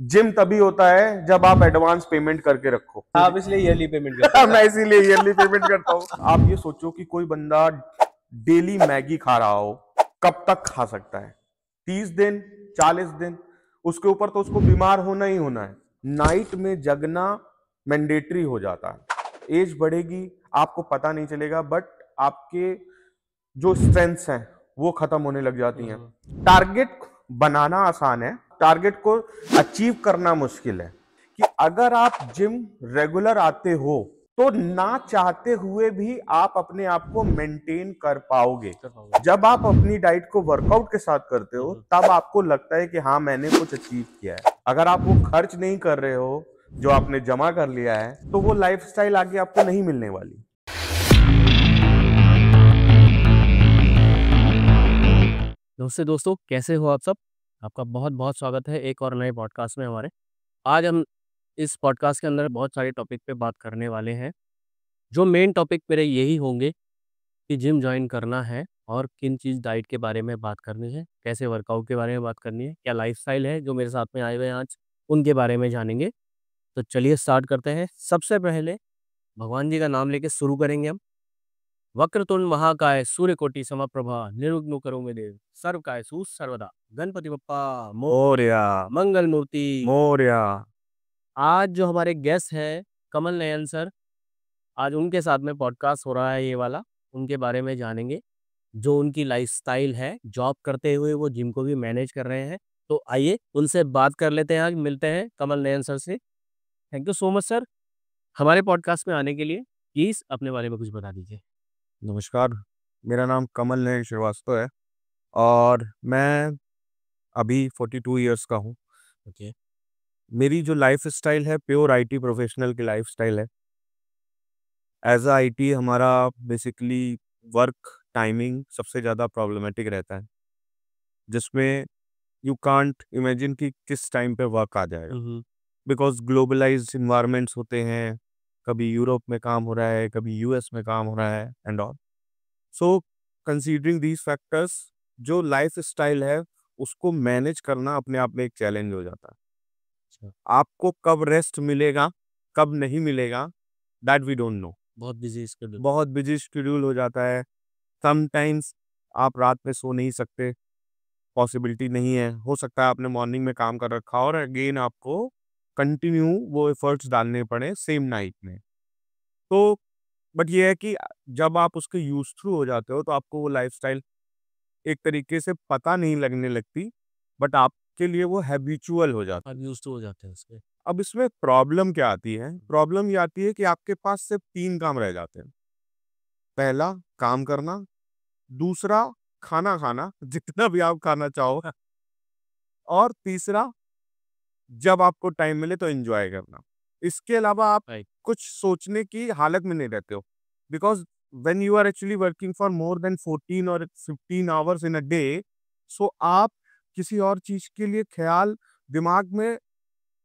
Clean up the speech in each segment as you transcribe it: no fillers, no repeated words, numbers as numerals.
Gym तभी होता है जब आप एडवांस पेमेंट करके रखो। आप इसलिए ईयरली पेमेंट करते हैं। मैं इसीलिए ईयरली पेमेंट करता हूँ। आप ये सोचो कि कोई बंदा डेली मैगी खा रहा हो, कब तक खा सकता है? 30 दिन, 40 दिन, उसके ऊपर तो उसको बीमार होना ही होना है। नाइट में जगना मैंडेटरी हो जाता है। एज बढ़ेगी, आपको पता नहीं चलेगा, बट आपके जो स्ट्रेंथ्स हैं वो खत्म होने लग जाती हैं। टारगेट बनाना आसान है, टारगेट को अचीव करना मुश्किल है। कि अगर आप जिम रेगुलर आते हो तो ना चाहते हुए भी आप अपने आप को मेंटेन कर पाओगे। जब आप अपनी डाइट को वर्कआउट के साथ करते हो तब आपको लगता है कि हाँ मैंने कुछ अचीव किया है। अगर आप वो खर्च नहीं कर रहे हो जो आपने जमा कर लिया है तो वो लाइफस्टाइल आगे आपको नहीं मिलने वाली। नमस्ते दोस्तों, कैसे हो आप सब? आपका बहुत बहुत स्वागत है एक और नए पॉडकास्ट में हमारे। आज हम इस पॉडकास्ट के अंदर बहुत सारे टॉपिक पे बात करने वाले हैं। जो मेन टॉपिक मेरे यही होंगे कि जिम ज्वाइन करना है और किन चीज़ डाइट के बारे में बात करनी है, कैसे वर्कआउट के बारे में बात करनी है, क्या लाइफस्टाइल है जो मेरे साथ में आए हुए हैं आज, उनके बारे में जानेंगे। तो चलिए स्टार्ट करते हैं। सबसे पहले भगवान जी का नाम लेके शुरू करेंगे हम। वक्रतुंड महाकाय सूर्यकोटि समप्रभा निर्विघ्न करो मे देव सर्वकाय सर्वदा गणपति बप्पा मोरया मंगल मूर्ति मोरया। आज जो हमारे गेस्ट हैं कमल नयन सर, आज उनके साथ में पॉडकास्ट हो रहा है ये वाला। उनके बारे में जानेंगे, जो उनकी लाइफस्टाइल है, जॉब करते हुए वो जिम को भी मैनेज कर रहे हैं। तो आइए उनसे बात कर लेते हैं। आज मिलते हैं कमल नयन सर से। Thank you so much sir हमारे पॉडकास्ट में आने के लिए। प्लीज़ अपने बारे में कुछ बता दीजिए। नमस्कार, मेरा नाम कमल नयन श्रीवास्तव है और मैं अभी 42 इयर्स का हूँ। ओके। मेरी जो लाइफ स्टाइल है प्योर आईटी प्रोफेशनल की लाइफ स्टाइल है। एज अ आईटी हमारा बेसिकली वर्क टाइमिंग सबसे ज़्यादा प्रॉब्लमेटिक रहता है, जिसमें यू कांट इमेजिन कि किस टाइम पे वर्क आ जाएगा। बिकॉज ग्लोबलाइज्ड इन्वायरमेंट्स होते हैं, कभी यूरोप में काम हो रहा है, कभी यूएस में काम हो रहा है and all. So considering these factors, जो लाइफ स्टाइल है उसको मैनेज करना अपने आप में एक चैलेंज हो जाता है। आपको कब रेस्ट मिलेगा, कब नहीं मिलेगा, दैट वी डोंट नो। बहुत बिजी शेड्यूल हो जाता है। समटाइम्स आप रात में सो नहीं सकते, पॉसिबिलिटी नहीं है। हो सकता है आपने मॉर्निंग में काम कर रखा और अगेन आपको कंटिन्यू वो एफर्ट्स डालने पड़े सेम नाइट में। तो बट ये है कि जब आप उसके यूज थ्रू हो जाते हो तो आपको वो लाइफस्टाइल एक तरीके से पता नहीं लगने लगती, बट आपके लिए वो हैबिचुअल हो जाता है। आप यूज्ड टू हो जाते हैं उसके। अब इसमें प्रॉब्लम क्या आती है? प्रॉब्लम ये आती है कि आपके पास सिर्फ 3 काम रह जाते हैं। पहला काम करना, दूसरा खाना खाना जितना भी आप खाना चाहो, और तीसरा जब आपको टाइम मिले तो एंजॉय करना। इसके अलावा आप राइट। कुछ सोचने की हालत में नहीं रहते हो, because when you are actually working for more than 14 और 15 आवर्स इन अ डे, सो आप किसी और चीज के लिए ख्याल दिमाग में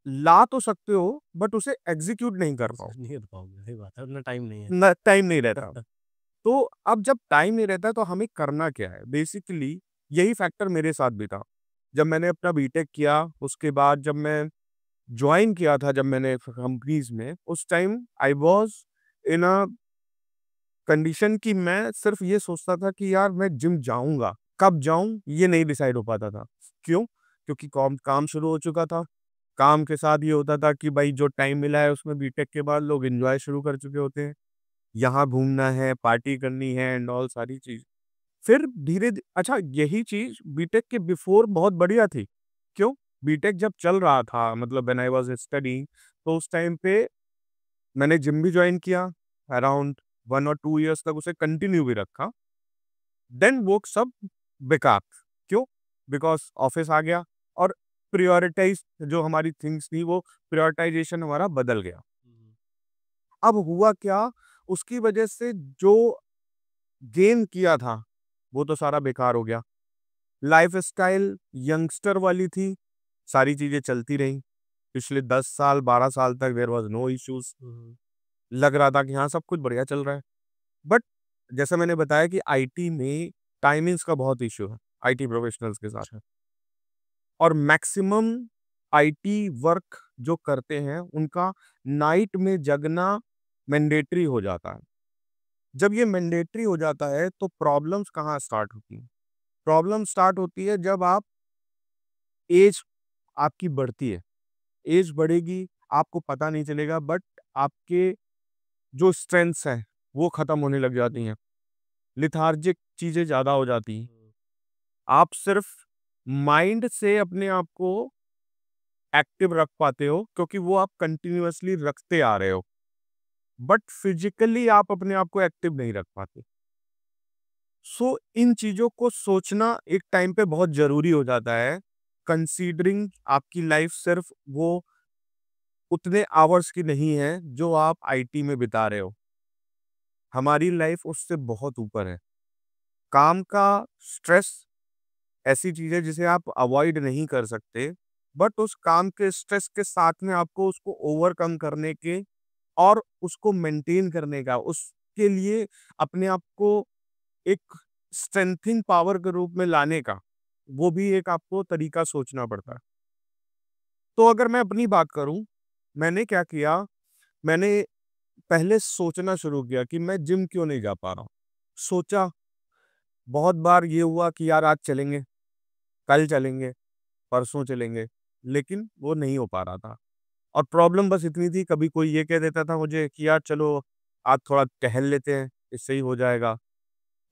ला तो सकते हो बट उसे एग्जीक्यूट नहीं कर पाओ। नहीं कर पाओगे, सही बात है, उतना टाइम नहीं है। न टाइम नहीं रहता। तो अब जब टाइम नहीं रहता तो हमें करना क्या है? बेसिकली यही फैक्टर मेरे साथ भी था। जब मैंने अपना बीटेक किया, उसके बाद जब मैं जॉइन किया था, जब मैंने कंपनीज में, उस time I was in a condition कि मैं सिर्फ ये सोचता था कि यार मैं जिम जाऊंगा, कब जाऊं ये नहीं डिसाइड हो पाता था। क्यों? क्योंकि काम काम शुरू हो चुका था। काम के साथ ये होता था कि भाई जो टाइम मिला है उसमें बीटेक के बाद लोग एंजॉय शुरू कर चुके होते हैं, यहाँ घूमना है, पार्टी करनी है एंड ऑल सारी चीज। फिर अच्छा, यही चीज बीटेक के बिफोर बहुत बढ़िया थी। क्यों? बीटेक जब चल रहा था, मतलब व्हेन आई वाज स्टडीइंग, तो उस टाइम पे मैंने जिम भी ज्वाइन किया। अराउंड 1 और 2 इयर्स तक उसे कंटिन्यू भी रखा। देन वो सब बेकार। क्यों? बिकॉज ऑफिस आ गया और प्रायोरिटाइज जो हमारी थिंग्स थी, वो प्रायोरिटाइजेशन हमारा बदल गया। अब हुआ क्या? उसकी वजह से जो गेन किया था वो तो सारा बेकार हो गया। लाइफस्टाइल यंगस्टर वाली थी, सारी चीजें चलती रही। पिछले 10 साल 12 साल तक देयर वाज नो इश्यूज। लग रहा था कि हाँ सब कुछ बढ़िया चल रहा है। बट जैसा मैंने बताया कि आईटी में टाइमिंग्स का बहुत इश्यू है आईटी प्रोफेशनल्स के साथ। और मैक्सिमम आईटी वर्क जो करते हैं उनका नाइट में जगना मैंडेटरी हो जाता है। जब ये मैंडेटरी हो जाता है तो प्रॉब्लम्स कहाँ स्टार्ट होती हैं? प्रॉब्लम स्टार्ट होती है जब आप एज आपकी बढ़ती है। एज बढ़ेगी, आपको पता नहीं चलेगा बट आपके जो स्ट्रेंथ्स हैं, वो खत्म होने लग जाती हैं। लेथार्जिक चीज़ें ज़्यादा हो जाती हैं। आप सिर्फ माइंड से अपने आप को एक्टिव रख पाते हो क्योंकि वो आप कंटिन्यूअसली रखते आ रहे हो। बट फिज़िकली आप अपने आप को एक्टिव नहीं रख पाते। सो इन चीज़ों को सोचना एक टाइम पे बहुत ज़रूरी हो जाता है, कंसीडरिंग आपकी लाइफ़ सिर्फ वो उतने आवर्स की नहीं है जो आप आईटी में बिता रहे हो। हमारी लाइफ़ उससे बहुत ऊपर है। काम का स्ट्रेस ऐसी चीज़ है जिसे आप अवॉइड नहीं कर सकते, बट उस काम के स्ट्रेस के साथ में आपको उसको ओवरकम करने के और उसको मेंटेन करने का, उसके लिए अपने आप को एक स्ट्रेंथिंग पावर के रूप में लाने का, वो भी एक आपको तरीका सोचना पड़ता है। तो अगर मैं अपनी बात करूँ, मैंने क्या किया, मैंने पहले सोचना शुरू किया कि मैं जिम क्यों नहीं जा पा रहा हूँ। सोचा, बहुत बार ये हुआ कि यार आज चलेंगे, कल चलेंगे, परसों चलेंगे, लेकिन वो नहीं हो पा रहा था। और प्रॉब्लम बस इतनी थी, कभी कोई ये कह देता था मुझे कि यार चलो आज थोड़ा टहल लेते हैं, इससे ही हो जाएगा।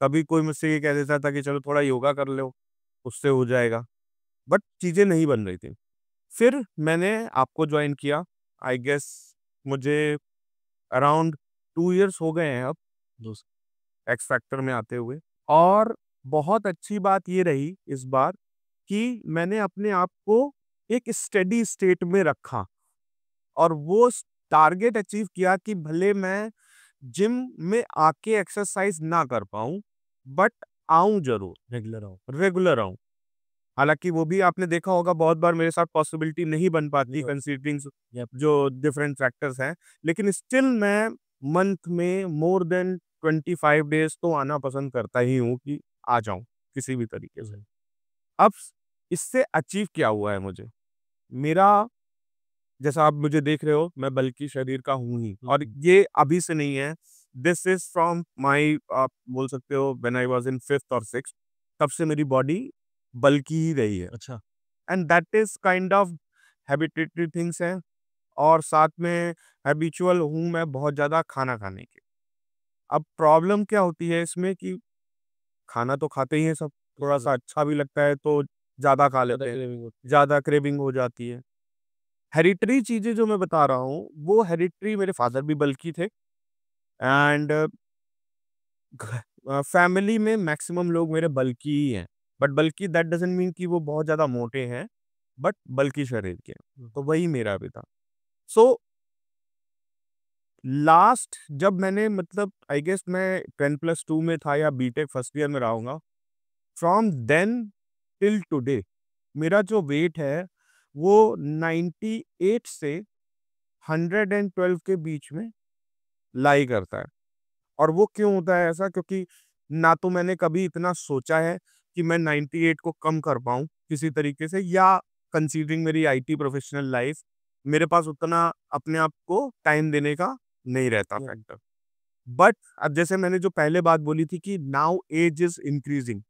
कभी कोई मुझसे ये कह देता था कि चलो थोड़ा योगा कर लो, उससे हो जाएगा। बट चीज़ें नहीं बन रही थी। फिर मैंने आपको जॉइन किया। आई गेस मुझे अराउंड 2 इयर्स हो गए हैं अब दोस्त एक्स फैक्टर में आते हुए। और बहुत अच्छी बात ये रही इस बार कि मैंने अपने आप को एक स्टेडी स्टेट में रखा और वो टारगेट अचीव किया कि भले मैं जिम में आके एक्सरसाइज ना कर पाऊँ, बट आऊँ ज़रूर, रेगुलर आऊँ। हालाँकि वो भी आपने देखा होगा बहुत बार मेरे साथ पॉसिबिलिटी नहीं बन पाती कंसीडरिंग जो डिफरेंट फैक्टर्स हैं। लेकिन स्टिल मैं मंथ में मोर देन 25 डेज़ तो आना पसंद करता ही हूँ कि आ जाऊँ, किसी भी तरीके से। अब इससे अचीव क्या हुआ है मुझे? मेरा जैसा आप मुझे देख रहे हो, मैं बल्की शरीर का हूँ ही और ये अभी से नहीं है। दिस इज़ फ्रॉम माय आप बोल सकते हो when I was in 5th और 6th तब से मेरी बॉडी बल्की ही रही है। अच्छा। And that is kind of habitatory things हैं और साथ में हैबिचुअल हूँ मैं बहुत ज़्यादा खाना खाने के। अब प्रॉब्लम क्या होती है इसमें कि खाना तो खाते ही हैं सब, थोड़ा-सा अच्छा भी लगता है तो ज़्यादा खा लेते हैं, ज़्यादा क्रेविंग हो जाती है। हेरिटरी चीज़ें जो मैं बता रहा हूँ, वो हेरिटरी मेरे फादर भी बल्की थे एंड फैमिली में मैक्सिमम लोग मेरे बल्की ही हैं। But bulky that doesn't mean कि वो बहुत ज़्यादा मोटे हैं, बट बल्की शरीर के हैं। तो वही मेरा भी था। सो लास्ट जब मैंने मतलब आई गेस मैं 10+2 में था या बीटेक फर्स्ट ईयर में रहा हूँगा। फ्रॉम देन टिल टुडे मेरा जो वेट है, वो 98 से 112 के बीच में लाई करता है। और वो क्यों होता है ऐसा? क्योंकि ना तो मैंने कभी इतना सोचा है कि मैं 98 को कम कर पाऊँ किसी तरीके से या कंसीडरिंग मेरी आईटी प्रोफेशनल लाइफ, मेरे पास उतना अपने आप को टाइम देने का नहीं रहता फैक्टर। बट अब जैसे मैंने जो पहले बात बोली थी कि now as is increasing,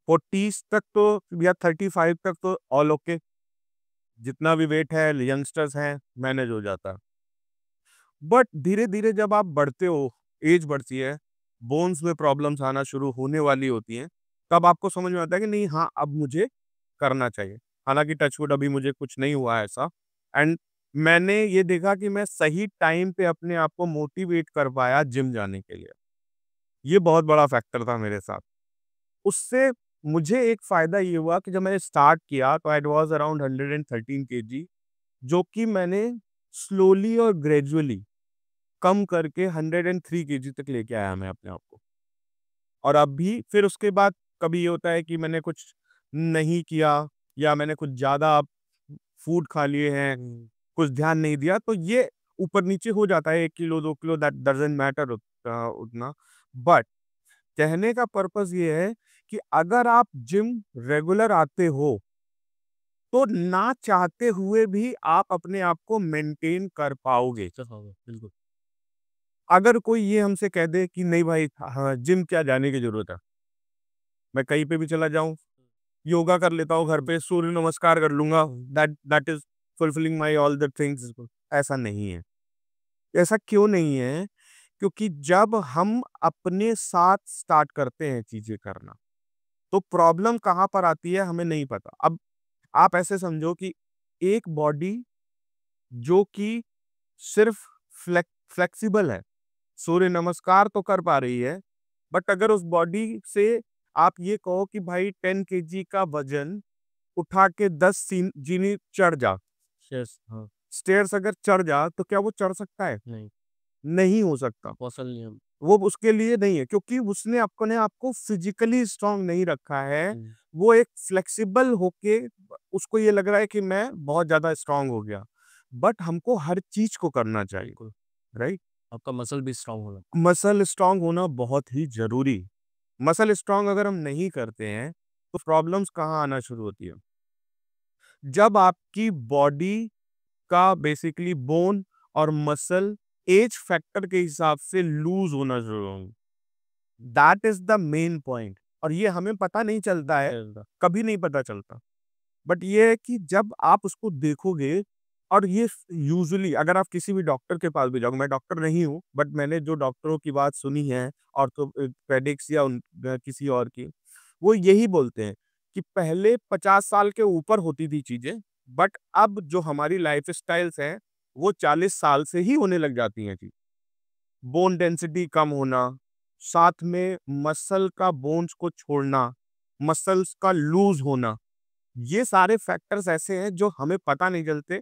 40s तक तो या 35 तक तो ऑल ओके, जितना भी वेट है यंगस्टर्स हैं, मैनेज हो जाता है। बट धीरे-धीरे जब आप बढ़ते हो, एज बढ़ती है, बोन्स में प्रॉब्लम्स आना शुरू होने वाली होती हैं, तब आपको समझ में आता है कि नहीं हाँ, अब मुझे करना चाहिए। हालाँकि टच वुड अभी मुझे कुछ नहीं हुआ है ऐसा एंड मैंने ये देखा कि मैं सही टाइम पे अपने आप को मोटिवेट कर पाया जिम जाने के लिए। ये बहुत बड़ा फैक्टर था मेरे साथ। उससे मुझे एक फ़ायदा ये हुआ कि जब मैंने स्टार्ट किया तो आई वाज़ अराउंड 113 केजी जो कि मैंने स्लोली और ग्रेजुअली कम करके 103 केजी तक लेके आया मैं अपने आप को। और अब भी फिर उसके बाद कभी ये होता है कि मैंने कुछ नहीं किया या मैंने कुछ ज़्यादा फूड खा लिए हैं, कुछ ध्यान नहीं दिया, तो ये ऊपर-नीचे हो जाता है 1 kilo, 2 kilo that doesn't matter उतना। बट कहने का पर्पज़ ये है कि अगर आप जिम रेगुलर आते हो, तो ना चाहते हुए भी आप अपने आप को मेंटेन कर पाओगे। बिल्कुल। अगर कोई ये हमसे कह दे कि नहीं भाई, हाँ, जिम क्या जाने की ज़रूरत है, मैं कहीं पे भी चला जाऊँ, योगा कर लेता हूँ घर पे, सूर्य नमस्कार कर लूँगा, that that is fulfilling my all the things. बिल्कुल। ऐसा नहीं है। ऐसा क्यों नहीं है? क्योंकि जब हम अपने साथ स्टार्ट करते हैं चीज़ें करना, तो प्रॉब्लम कहाँ पर आती है हमें नहीं पता। अब आप ऐसे समझो कि एक बॉडी जो कि सिर्फ़ फ्लेक्सिबल है, सूर्य नमस्कार तो कर पा रही है, बट अगर उस बॉडी से आप ये कहो कि भाई 10 केजी का वज़न उठा के 10 सीढ़ी चढ़ जा, यस, हाँ। स्टेयर्स अगर चढ़ जा, तो क्या वो चढ़ सकता है? नहीं, नहीं हो सकता। पॉसिबल नहीं है। वो उसके लिए नहीं है, क्योंकि उसने अपने आप को फिज़िकली स्ट्रॉन्ग नहीं रखा है। हुँ, वो एक फ्लेक्सिबल होके उसको ये लग रहा है कि मैं बहुत ज़्यादा स्ट्रॉन्ग हो गया। बट हमको हर चीज़ को करना चाहिए, बिल्कुल। राइट? आपका मसल भी स्ट्रॉन्ग होना। मसल स्ट्रॉन्ग होना बहुत ही ज़रूरी। मसल स्ट्रॉन्ग अगर हम नहीं करते हैं, तो प्रॉब्लम्स कहाँ आना शुरू होती है? जब आपकी बॉडी का बेसिकली बोन और मसल एज फैक्टर के हिसाब से लूज़ होना शुरू होंगे। That is the main point, और ये हमें पता नहीं चलता है, चलता। कभी नहीं पता चलता। बट ये है कि जब आप उसको देखोगे, और ये यूजुअली अगर आप किसी भी डॉक्टर के पास भी जाओगे, मैं डॉक्टर नहीं हूँ, बट मैंने जो डॉक्टरों की बात सुनी है, ऑर्थोपेडिक्स या किसी और की, वो यही बोलते हैं कि पहले 50 साल के ऊपर होती थी चीज़ें, बट अब जो हमारी लाइफ़स्टाइल्स हैं, वो 40 साल से ही होने लग जाती हैं जी। बोन डेंसिटी कम होना, साथ में मसल का बोन्स को छोड़ना, मसल्स का लूज़ होना, ये सारे फैक्टर्स ऐसे हैं जो हमें पता नहीं चलते,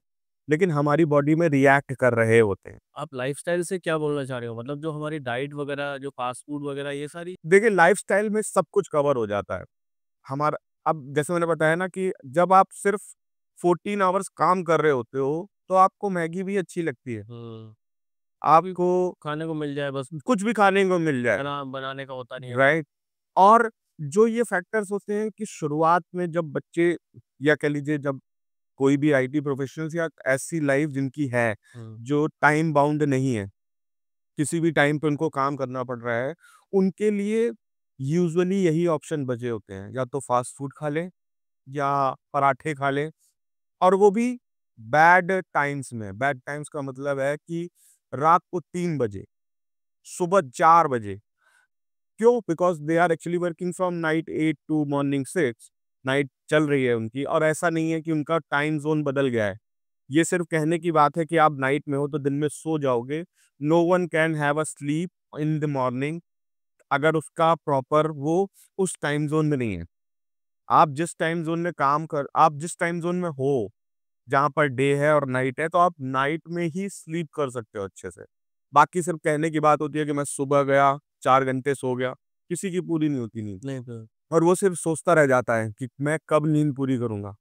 लेकिन हमारी बॉडी में रिएक्ट कर रहे होते हैं। आप लाइफ़स्टाइल से क्या बोलना चाह रहे हो? मतलब जो हमारी डाइट वगैरह, जो फ़ास्ट फूड वगैरह ये सारी। देखिए, लाइफ़स्टाइल में सब कुछ कवर हो जाता है। हमारा अब जैसे मैंने बताया ना कि जब आप सिर्फ़ 14 आवर्स काम कर रहे होते हो, तो आपको मैगी भी अच्छी लगती है। हुँ, क्योंकि आपको खाने को मिल जाए बस, कुछ भी खाने को मिल जाए, बनाने का होता नहीं है। राइट? और जो ये फैक्टर्स होते हैं कि शुरुआत में जब बच्चे, या कह लीजिए जब कोई भी आईटी प्रोफेशनल्स या ऐसी लाइफ़ जिनकी है, हुँ, जो टाइम बाउंड नहीं है, किसी भी टाइम पे उनको काम करना पड़ रहा है, उनके लिए यूजुअली यही ऑप्शन बचे होते हैं, या तो फास्ट फूड खा लें या पराठे खा लें, और वो भी बैड टाइम्स में। बैड टाइम्स का मतलब है कि रात को 3 बजे, सुबह 4 बजे। क्यों? Because they are actually working from night 8 to morning 6, night चल रही है उनकी, और ऐसा नहीं है कि उनका टाइम ज़ोन बदल गया है। ये सिर्फ़ कहने की बात है कि आप नाइट में हो तो दिन में सो जाओगे। No one can have a sleep in the morning, अगर उसका प्रॉपर वो उस टाइम ज़ोन में नहीं है। आप जिस टाइम ज़ोन में हो, जहाँ पर डे है और नाइट है, तो आप नाइट में ही स्लीप कर सकते हो अच्छे से। बाकी सिर्फ़ कहने की बात होती है कि मैं सुबह गया, 4 घंटे सो गया, किसी की पूरी नहीं होती नींद। नहीं तो और वो सिर्फ़ सोचता रह जाता है कि मैं कब नींद पूरी करूँगा।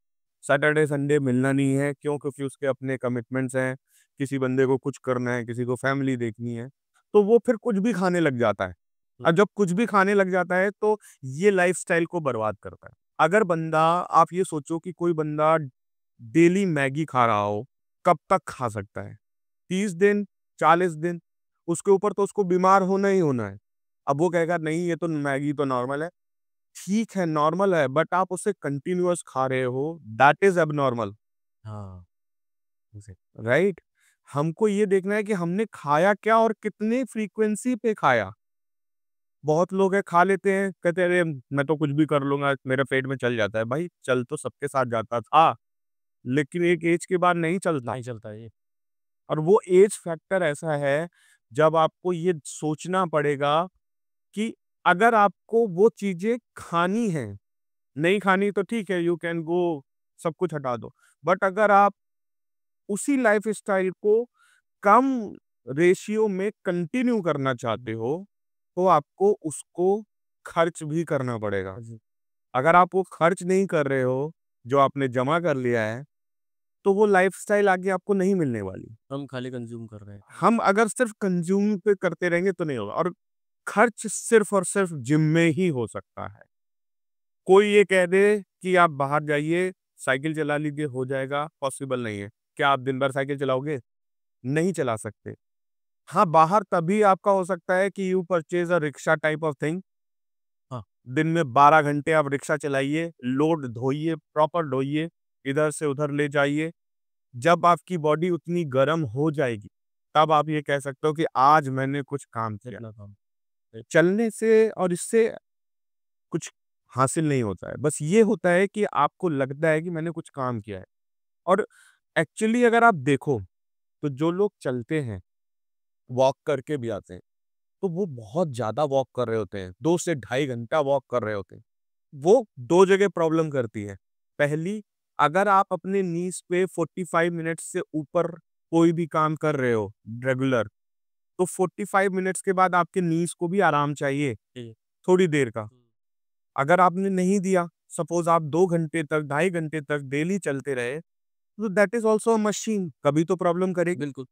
सैटरडे, संडे मिलना नहीं है, क्यों? क्योंकि उसके अपने कमिटमेंट्स हैं, किसी बंदे को कुछ करना है, किसी को फैमिली देखनी है, तो वो फिर कुछ भी खाने लग जाता है। हुँ, और जब कुछ भी खाने लग जाता है, तो ये लाइफ़स्टाइल को बर्बाद करता है। अगर बंदा, आप ये सोचो कि कोई बंदा डेली मैगी खा रहा हो, कब तक खा सकता है? 30 दिन, 40 दिन, उसके ऊपर तो उसको बीमार होना ही होना है। अब वो कहेगा नहीं, ये तो मैगी तो नॉर्मल है। ठीक है, नॉर्मल है, बट आप उसे कंटीन्यूअस खा रहे हो, दैट इज़ एबनॉर्मल, हाँ, एग्ज़ैक्ट। राइट? हमको ये देखना है कि हमने खाया क्या और कितनी फ्रीक्वेंसी पे खाया। बहुत लोग हैं, खा लेते हैं, कहते हैं, "अरे! मैं तो कुछ भी कर लूँगा, मेरे पेट में चल जाता है।" भाई, चल तो सबके साथ जाता था, लेकिन एक ऐज के बाद नहीं चलता। नहीं चलता ये। और वो ऐज फैक्टर ऐसा है, जब आपको ये सोचना पड़ेगा कि अगर आपको वो चीज़ें खानी हैं, नहीं खानी तो ठीक है, यू कैन गो, सब कुछ हटा दो। बट अगर आप उसी लाइफ़स्टाइल को कम रेशियो में कंटिन्यू करना चाहते हो, तो आपको उसको खर्च भी करना पड़ेगा। जी। अगर आप वो खर्च नहीं कर रहे हो, जो आपने जमा कर लिया है, तो वो लाइफ़स्टाइल आगे आपको नहीं मिलने वाली। हम खाली कंज़्यूम कर रहे हैं। हम अगर सिर्फ़ कंज़्यूम पे करते रहेंगे तो नहीं होगा, और खर्च सिर्फ़ और सिर्फ़ जिम में ही हो सकता है। कोई ये कह दे कि आप बाहर जाइए, साइकिल चला लीजिए, हो जाएगा, पॉसिबल नहीं है। क्या आप दिन भर साइकिल चलाओगे? नहीं चला सकते। हाँ, बाहर तभी आपका हो सकता है कि you purchase a rickshaw type of thing. हाँ, दिन में 12 घंटे आप रिक्शा चलाइए, लोड ढोइए, प्रॉपर ढोइए, इधर से उधर ले जाइए। जब आपकी बॉडी उतनी गर्म हो जाएगी, तब आप ये कह सकते हो कि आज मैंने कुछ काम किया। इतना काम। चलने से और इससे कुछ हासिल नहीं होता है। बस ये होता है कि आपको लगता है कि मैंने कुछ काम किया है। और एक्चुअली अगर आप देखो, तो जो लोग चलते हैं, वॉक करके भी आते हैं, तो वो बहुत ज़्यादा वॉक कर रहे होते हैं, 2 से ढाई घंटा वॉक कर रहे होते हैं। वो 2 जगह प्रॉब्लम करती है। पहली, अगर आप अपने नीज़ पे 45 मिनट्स से ऊपर कोई भी काम कर रहे हो रेगुलर, तो 45 मिनट्स के बाद आपके नीज़ को भी आराम चाहिए, जी। थोड़ी देर का। हुँ, अगर आपने नहीं दिया, सपोज़ आप 2 घंटे तक, ढाई घंटे तक डेली चलते रहे, तो that is also a machine, कभी तो प्रॉब्लम करेगी। बिल्कुल।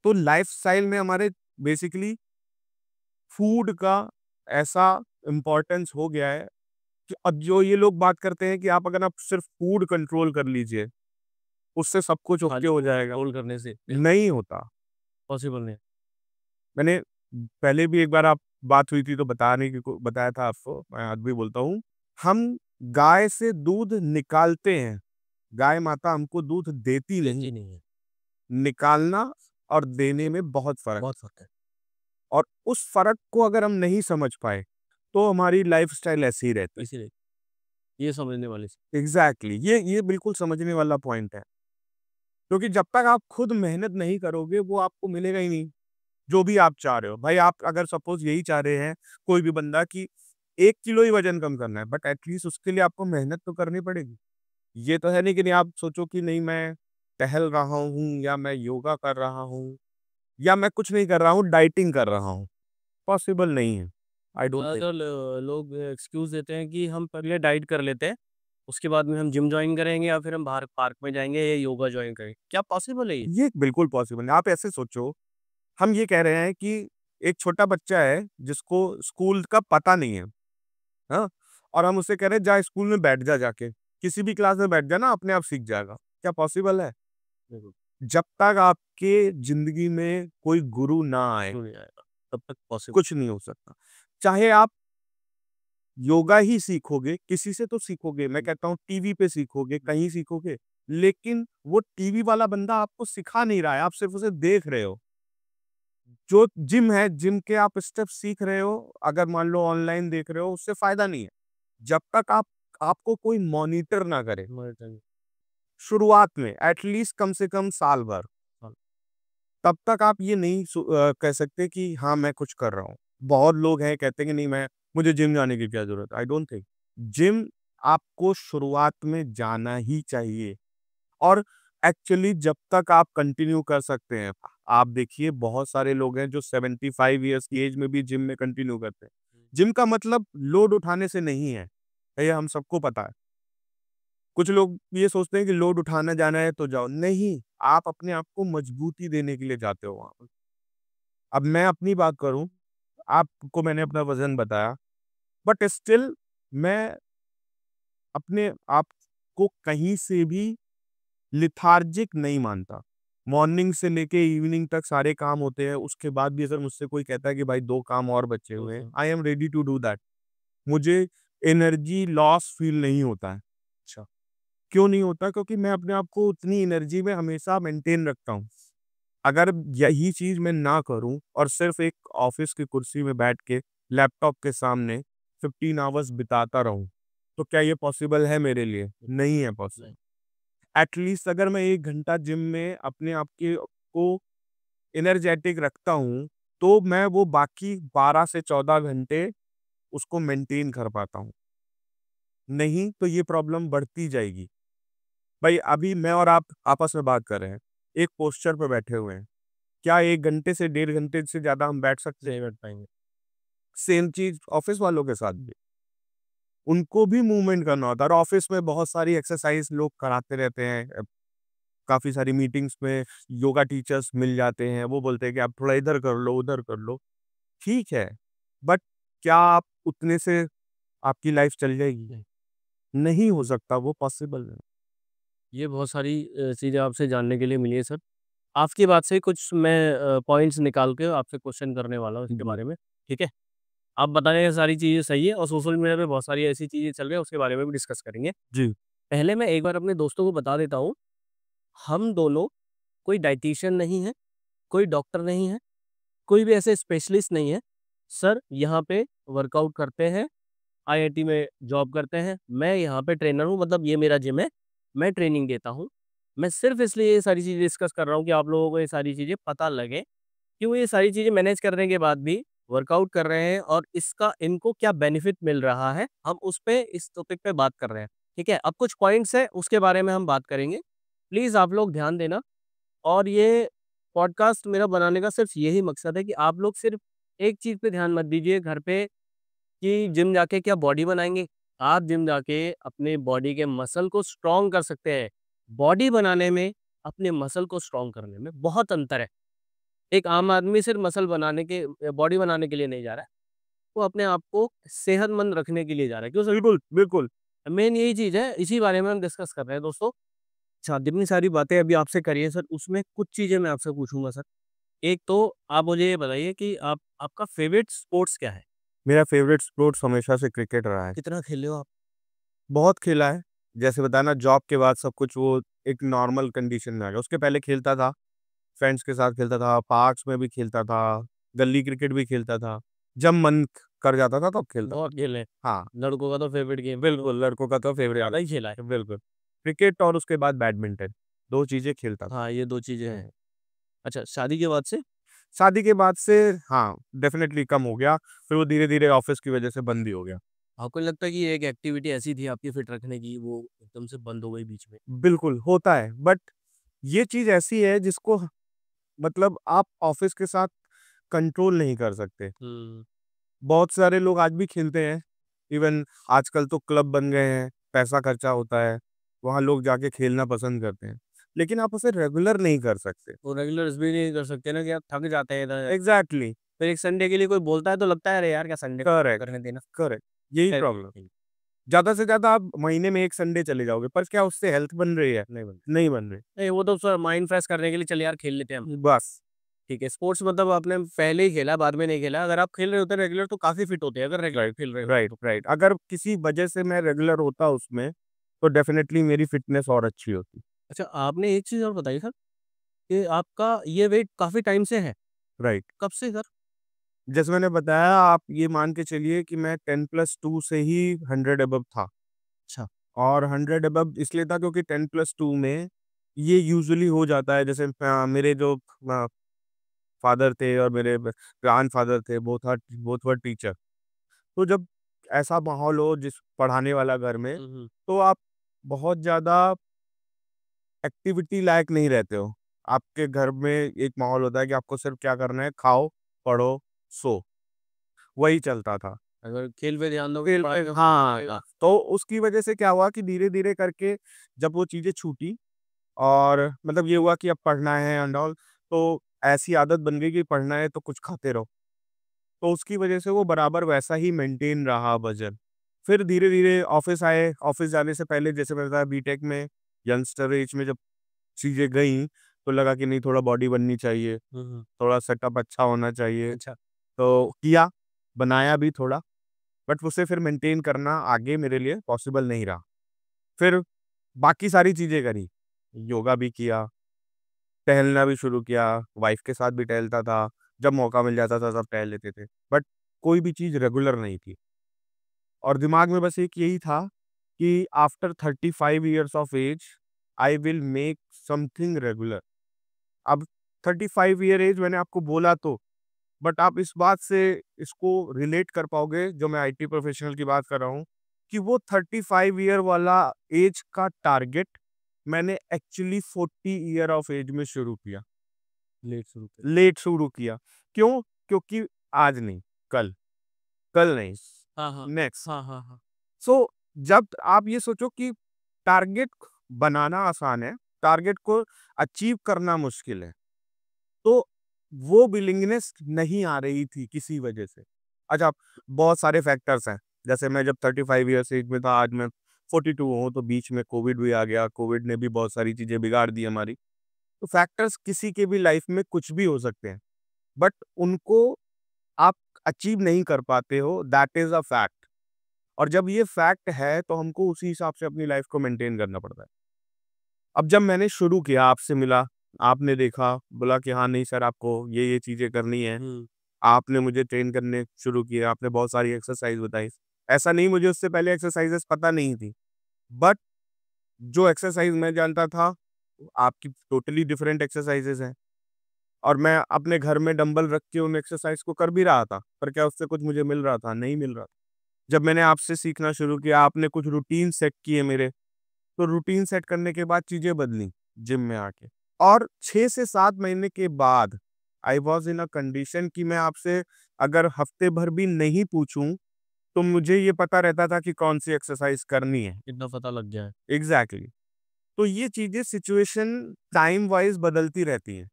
तो लाइफ़स्टाइल में हमारे बेसिकली फूड का ऐसा इम्पोर्टेंस हो गया है कि अब जो ये लोग बात करते हैं कि आप सिर्फ़ फूड कंट्रोल कर लीजिए, उससे सब कुछ ओके खाली हो फूड जाएगा। कंट्रोल करने से नहीं होता। पॉसिबल नहीं है। मैंने पहले भी एक बार आप बात हुई थी तो बताया था आपको, मैं आज भी बोलता हूँ। हम गाय से दूध निकालते हैं, गाय माता हमको दूध देती नहीं। देती नहीं है, निकालना और देने में बहुत फ़र्क बहुत है। फ़र्क है। और उस फ़र्क को अगर हम नहीं समझ पाए, तो हमारी लाइफ़स्टाइल ऐसी ही रहती है। इसीलिए ये समझने वाली चीज़। एग्ज़ैक्टली, ये बिल्कुल समझने वाला पॉइंट है। क्योंकि जब तक आप खुद मेहनत नहीं करोगे, वो आपको मिलेगा ही नहीं, जो भी आप चाह रहे हो। भाई आप अगर सपोज़ यही चाह रहे हैं, कोई भी बंदा कि 1 किलो ही वज़न कम करना है, बट एट लीस्ट उसके लिए आपको मेहनत तो करनी पड़ेगी। ये तो है नहीं कि नहीं आप सोचो कि नहीं मैं टहल रहा हूँ या मैं योगा कर रहा हूँ या मैं कुछ नहीं कर रहा हूँ, डाइटिंग कर रहा हूँ। पॉसिबल नहीं है। I don't think. ज़्यादातर लोग एक्सक्यूज़ देते हैं कि हम पहले डाइट कर लेते हैं, उसके बाद में हम जिम जॉइन करेंगे या फिर हम बाहर पार्क में जाएँगे या योगा जॉइन करेंगे। क्या पॉसिबल है ये? ये बिल्कुल पॉसिबल है। आप ऐसे सोचो, हम ये कह रहे हैं कि एक छोटा बच्चा है जिसको स्कूल का पता नहीं है, हाँ? और हम उससे कह रहे हैं जा स्कूल में बैठ जा जाके, किसी भी क्लास में बैठ जा ना अपने आप सीख जाएगा। क्या पॉसिबल है? बिल्कुल, जब तक आपके ज़िंदगी में कोई गुरु ना आए, क्यों नहीं आएगा? तब तक पॉसिबल कुछ नहीं हो सकता। चाहे आप योगा ही सीखोगे, किसी से तो सीखोगे, मैं कहता हूँ टीवी पे सीखोगे, कहीं सीखोगे, लेकिन वो टीवी वाला बंदा आपको सिखा नहीं रहा है, आप सिर्फ़ उसे देख रहे हो। जो जिम है, जिम के आप स्टेप सीख रहे हो, अगर मान लो ऑनलाइन देख रहे हो, उससे फ़ायदा नहीं है। जब तक आपको कोई मॉनिटर ना करे, मॉनिटरिंग। शुरुआत में एट लीस्ट कम से कम साल भर, हाँ, तब तक आप ये नहीं कह सकते कि हाँ, मैं कुछ कर रहा हूँ। बहुत लोग हैं कहते हैं कि नहीं मैं मुझे जिम जाने की क्या ज़रूरत है? I don't think. जिम आपको शुरुआत में जाना ही चाहिए और एक्चुअली जब तक आप कंटिन्यू कर सकते हैं। आप देखिए बहुत सारे लोग हैं जो 75 इयर्स की एज में भी जिम में कंटिन्यू करते हैं। जिम का मतलब लोड उठाने से नहीं है, ये हम सबको पता है। कुछ लोग ये सोचते हैं कि लोड उठाना जाना है तो जाओ, नहीं, आप अपने आप को मजबूती देने के लिए जाते हो वहाँ पे। अब मैं अपनी बात करूँ, आपको मैंने अपना वज़न बताया, बट स्टिल मैं अपने आप को कहीं से भी लेथार्जिक नहीं मानता। मॉर्निंग से लेके इवनिंग तक सारे काम होते हैं, उसके बाद भी अगर मुझसे कोई कहता है कि भाई 2 काम और बचे तो हुए हैं, हाँ, I am ready to do that. मुझे एनर्जी लॉस फ़ील नहीं होता है। अच्छा, क्यों नहीं होता? क्योंकि मैं अपने आप को उतनी एनर्जी में हमेशा मेंटेन रखता हूँ। अगर यही चीज़ मैं ना करूँ और सिर्फ़ एक ऑफ़िस की कुर्सी में बैठ के लैपटॉप के सामने 15 आवर्स बिताता रहूँ, तो क्या ये पॉसिबल है मेरे लिए? नहीं है पॉसिबल। नहीं, एट लीस्ट अगर मैं 1 घंटा जिम में अपने आप के को एनर्जेटिक रखता हूँ, तो मैं वो बाकी 12 से 14 घंटे उसको मेंटेन कर पाता हूँ। नहीं, तो ये प्रॉब्लम बढ़ती जाएगी। भाई अभी मैं और आप आपस में बात कर रहे हैं, एक पोस्चर पे बैठे हुए हैं। क्या 1 घंटे से डेढ़ घंटे से ज़्यादा हम बैठ सकते हैं? नहीं बैठ पाएँगे। सेम चीज़ ऑफ़िस वालों के साथ भी। उनको भी मूवमेंट करना होता है और ऑफ़िस में बहुत सारी एक्सरसाइज़ लोग कराते रहते हैं। काफ़ी सारी मीटिंग्स में योगा टीचर्स मिल जाते हैं, वो बोलते हैं कि आप थोड़ा इधर कर लो, उधर कर लो। ठीक है, बट क्या आप उतने से आपकी लाइफ़ चल जाएगी? नहीं, नहीं हो सकता, वो पॉसिबल नहीं। ये बहुत सारी चीज़ें आपसे जानने के लिए मिली है सर। आपकी बात से कुछ मैं पॉइंट्स निकाल के आपसे क्वेश्चन करने वाला हूँ इसके जी, बारे में, ठीक है? आप बता रहे हैं सारी चीज़ें सही है और सोशल मीडिया पे बहुत सारी ऐसी चीज़ें चल रही हैं, उसके बारे में भी डिस्कस करेंगे। जी, पहले मैं एक बार अपने दोस्तों को बता देता हूँ, हम दोनों कोई डायटीशियन नहीं है, कोई डॉक्टर नहीं है, कोई भी ऐसे स्पेशलिस्ट नहीं है। सर यहाँ पे वर्कआउट करते हैं, आईआईटी में जॉब करते हैं। मैं यहाँ पे ट्रेनर हूँ, मतलब ये मेरा जिम है, मैं ट्रेनिंग देता हूँ। मैं सिर्फ़ इसलिए ये सारी चीज़ें डिस्कस कर रहा हूँ कि आप लोगों को ये सारी चीज़ें पता लगे कि वो ये सारी चीज़ें मैनेज करने के बाद भी वर्कआउट कर रहे हैं और इसका इनको क्या बेनिफिट मिल रहा है, हम उस पे इस टॉपिक पे बात कर रहे हैं, ठीक है? अब कुछ पॉइंट्स हैं, उसके बारे में हम बात करेंगे। प्लीज़ आप लोग ध्यान देना और ये पॉडकास्ट मेरा बनाने का सिर्फ़ यही मकसद है कि आप लोग सिर्फ़ एक चीज़ पे ध्यान मत दीजिए घर पे कि जिम जाके क्या बॉडी बनाएँगे? आप जिम जाके अपने बॉडी के मसल को स्ट्रॉन्ग कर सकते हैं। बॉडी बनाने में, अपने मसल को स्ट्रॉन्ग करने में बहुत अंतर है। एक आम आदमी सिर्फ़ मसल बनाने के बॉडी बनाने के लिए नहीं जा रहा है। वो अपने आप को सेहतमंद रखने के लिए जा रहा है। क्यों सर? बिल्कुल, बिल्कुल। मेन यही चीज़ है, इसी बारे में हम डिस्कस कर रहे हैं दोस्तों। अच्छा, जितनी सारी बातें अभी आपसे करी है सर, उसमें कुछ चीज़ें मैं आपसे पूछूँगा सर। एक तो आप मुझे ये बताइए कि आप आपका फ़ेवरेट स्पोर्ट्स क्या है? मेरा फ़ेवरेट स्पोर्ट्स हमेशा से क्रिकेट रहा है। कितना खेले हो आप? बहुत खेला है, जैसे बताया ना जॉब के बाद सब कुछ वो एक नॉर्मल कंडीशन में आ गया। उसके पहले खेलता था, फ्रेंड्स के साथ खेलता था, पार्क्स में भी खेलता था, गली क्रिकेट भी खेलता था। जब मन कर जाता था तब खेलता था। बहुत खेले हैं। हाँ, लड़कों का तो फ़ेवरेट गेम बिल्कुल लड़कों का तो ज़्यादा फ़ेवरेट ही खेला है। बिल्कुल। क्रिकेट और उसके बाद बैडमिंटन, 2 चीज़ें खेलता था। हाँ, ये 2 चीज़ें हैं। हुँ। अच्छा, शादी के बाद से? शादी के बाद से हाँ, डेफ़िनेटली कम हो गया, फिर वो धीरे-धीरे ऑफ़िस की वज़ह से बंद ही हो गया। आपको नहीं लगता कि ये एक एक्टिविटी ऐसी थी आपकी फिट रखने की, वो एकदम से बंद हो गई बीच में? बिल्कुल, होता है, बट ये चीज़ ऐसी है जिसको मतलब आप ऑफ़िस के साथ कंट्रोल नहीं कर सकते। हुँ। बहुत सारे लोग आज भी खेलते हैं, इवन आजकल तो क्लब बन गए हैं, पैसा खर्चा होता है, वहाँ लोग जाके खेलना पसंद करते हैं। लेकिन आप उसे रेगुलर नहीं कर सकते। वो रेगुलर्स भी नहीं कर सकते ना कि आप थक जाते हैं इधर एग्ज़ैक्टली, फिर एक संडे के लिए कोई बोलता है तो लगता है अरे यार क्या संडे को करेक्ट, करने देना। करेक्ट, यही फिर प्रॉब्लम है। ज़्यादा से ज़्यादा आप महीने में 1 संडे चले जाओगे, पर क्या उससे हेल्थ बन रही है? नहीं बन नहीं बन रही। नहीं वो तो सर माइंड फ्रेश करने के लिए चल यार खेल लेते हैं हम। बस, ठीक है, स्पोर्ट्स मतलब आपने पहले ही खेला, बाद में नहीं खेला। अगर आप खेल रहे होते रेगुलर तो काफ़ी फिट होते हैं अगर रेगुलर राइट, खेल रहे होते राइट, तो। राइट। अगर किसी वजह से मैं रेगुलर होता उसमें, तो डेफ़िनेटली मेरी फ़िटनेस और अच्छी होती। अच्छा आपने एक चीज़ और बताई सर कि आपका ये वेट काफ़ी टाइम से है, राइट। कब से सर? जैसे मैंने बताया आप ये मान के चलिए कि मैं 10+2 से ही 100 अबव था अच्छा। और 100 अबव इसलिए था क्योंकि 10+2 में ये यूजुअली हो जाता है जैसे मेरे जो फादर थे और मेरे ग्रैंडफ़ादर थे बोथ वर टीचर। तो जब ऐसा माहौल हो जिस पढ़ाने वाला घर में, हुँ, हुँ। तो आप बहुत ज़्यादा एक्टिविटी लायक नहीं रहते हो। आपके घर में एक माहौल होता है कि आपको सिर्फ़ क्या करना है, खाओ, पढ़ो, सो, वही चलता था। अगर खेल पे ध्यान दोगे तो फिर पढ़ाई में फ़र्क हाँ, पड़ेगा। तो उसकी वजह से क्या हुआ कि धीरे-धीरे करके जब वो चीज़ें छूटी और मतलब ये हुआ कि अब पढ़ना है एंड ऑल, तो ऐसी आदत बन गई कि पढ़ना है तो कुछ खाते रहो। तो उसकी वजह से वो बराबर वैसा ही मेंटेन रहा वज़न। फिर धीरे-धीरे ऑफ़िस आए, ऑफ़िस जाने से पहले जैसे मैंने बताया बीटेक में यंगस्टर ऐज में जब चीज़ें गईं, तो लगा कि नहीं थोड़ा बॉडी बननी चाहिए, हुँ, हुँ। थोड़ा सेटअप अच्छा होना चाहिए। अच्छा। तो किया, बनाया भी थोड़ा, बट उसे फिर मेंटेन करना आगे मेरे लिए पॉसिबल नहीं रहा। फिर बाकी सारी चीज़ें करी, योगा भी किया, टहलना भी शुरू किया, वाइफ़ के साथ भी टहलता था, जब मौका मिल जाता था तब टहल लेते थे। बट कोई भी चीज़ रेगुलर नहीं थी और दिमाग में बस एक यही था कि after 35 years of age, I will make something regular. अब 35 ईयर एज मैंने आपको बोला तो, बट आप इस बात से इसको रिलेट कर पाओगे जो मैं आईटी प्रोफेशनल की बात कर रहा हूँ, कि वो 35 ईयर वाला एज का टारगेट मैंने एक्चुअली 40 ईयर ऑफ एज में शुरू किया। लेट शुरू करें। लेट शुरू किया। क्यों? क्योंकि आज नहीं, कल, कल नहीं, हाँ, हाँ। नेक्स्ट। हाँ, हाँ, हाँ। सो जब आप ये सोचो कि टारगेट बनाना आसान है, टारगेट को अचीव करना मुश्किल है। तो वो विलिंगनेस नहीं आ रही थी किसी वजह से। अच्छा, बहुत सारे फैक्टर्स हैं। जैसे मैं जब 35 इयर्स एज में था, आज मैं 42 हूँ, तो बीच में कोविड भी आ गया, कोविड ने भी बहुत सारी चीज़ें बिगाड़ दी हमारी। तो फैक्टर्स किसी के भी लाइफ में कुछ भी हो सकते हैं, बट उनको आप अचीव नहीं कर पाते हो, दैट इज़ अ फैक्ट। और जब ये फैक्ट है, तो हमको उसी हिसाब से अपनी लाइफ को मेंटेन करना पड़ता है। अब जब मैंने शुरू किया, आपसे मिला, आपने देखा, बोला कि हाँ, नहीं सर आपको ये चीज़ें करनी है। आपने मुझे ट्रेन करने शुरू किया, आपने बहुत सारी एक्सरसाइज़ बताई। ऐसा नहीं मुझे उससे पहले एक्सरसाइज़ेज़ पता नहीं थी, बट जो एक्सरसाइज़ मैं जानता था, आपकी टोटली डिफरेंट एक्सरसाइज़ेज़ हैं। और मैं अपने घर में डंबल रख के उन एक्सरसाइज़ को कर भी रहा था, पर क्या उससे कुछ मुझे मिल रहा था? नहीं मिल रहा था। जब मैंने आपसे सीखना शुरू किया, आपने कुछ रूटीन सेट किए मेरे, तो रूटीन सेट करने के बाद चीज़ें बदली जिम में आके। और 6 से 7 महीने के बाद I was in a condition कि मैं आपसे अगर हफ्ते भर भी नहीं पूछूँ, तो मुझे ये पता रहता था कि कौन-सी एक्सरसाइज़ करनी है। इतना पता लग गया है। एग्ज़ैक्टली। तो ये चीज़ें सिचुएशन टाइम वाइज़ बदलती रहती हैं।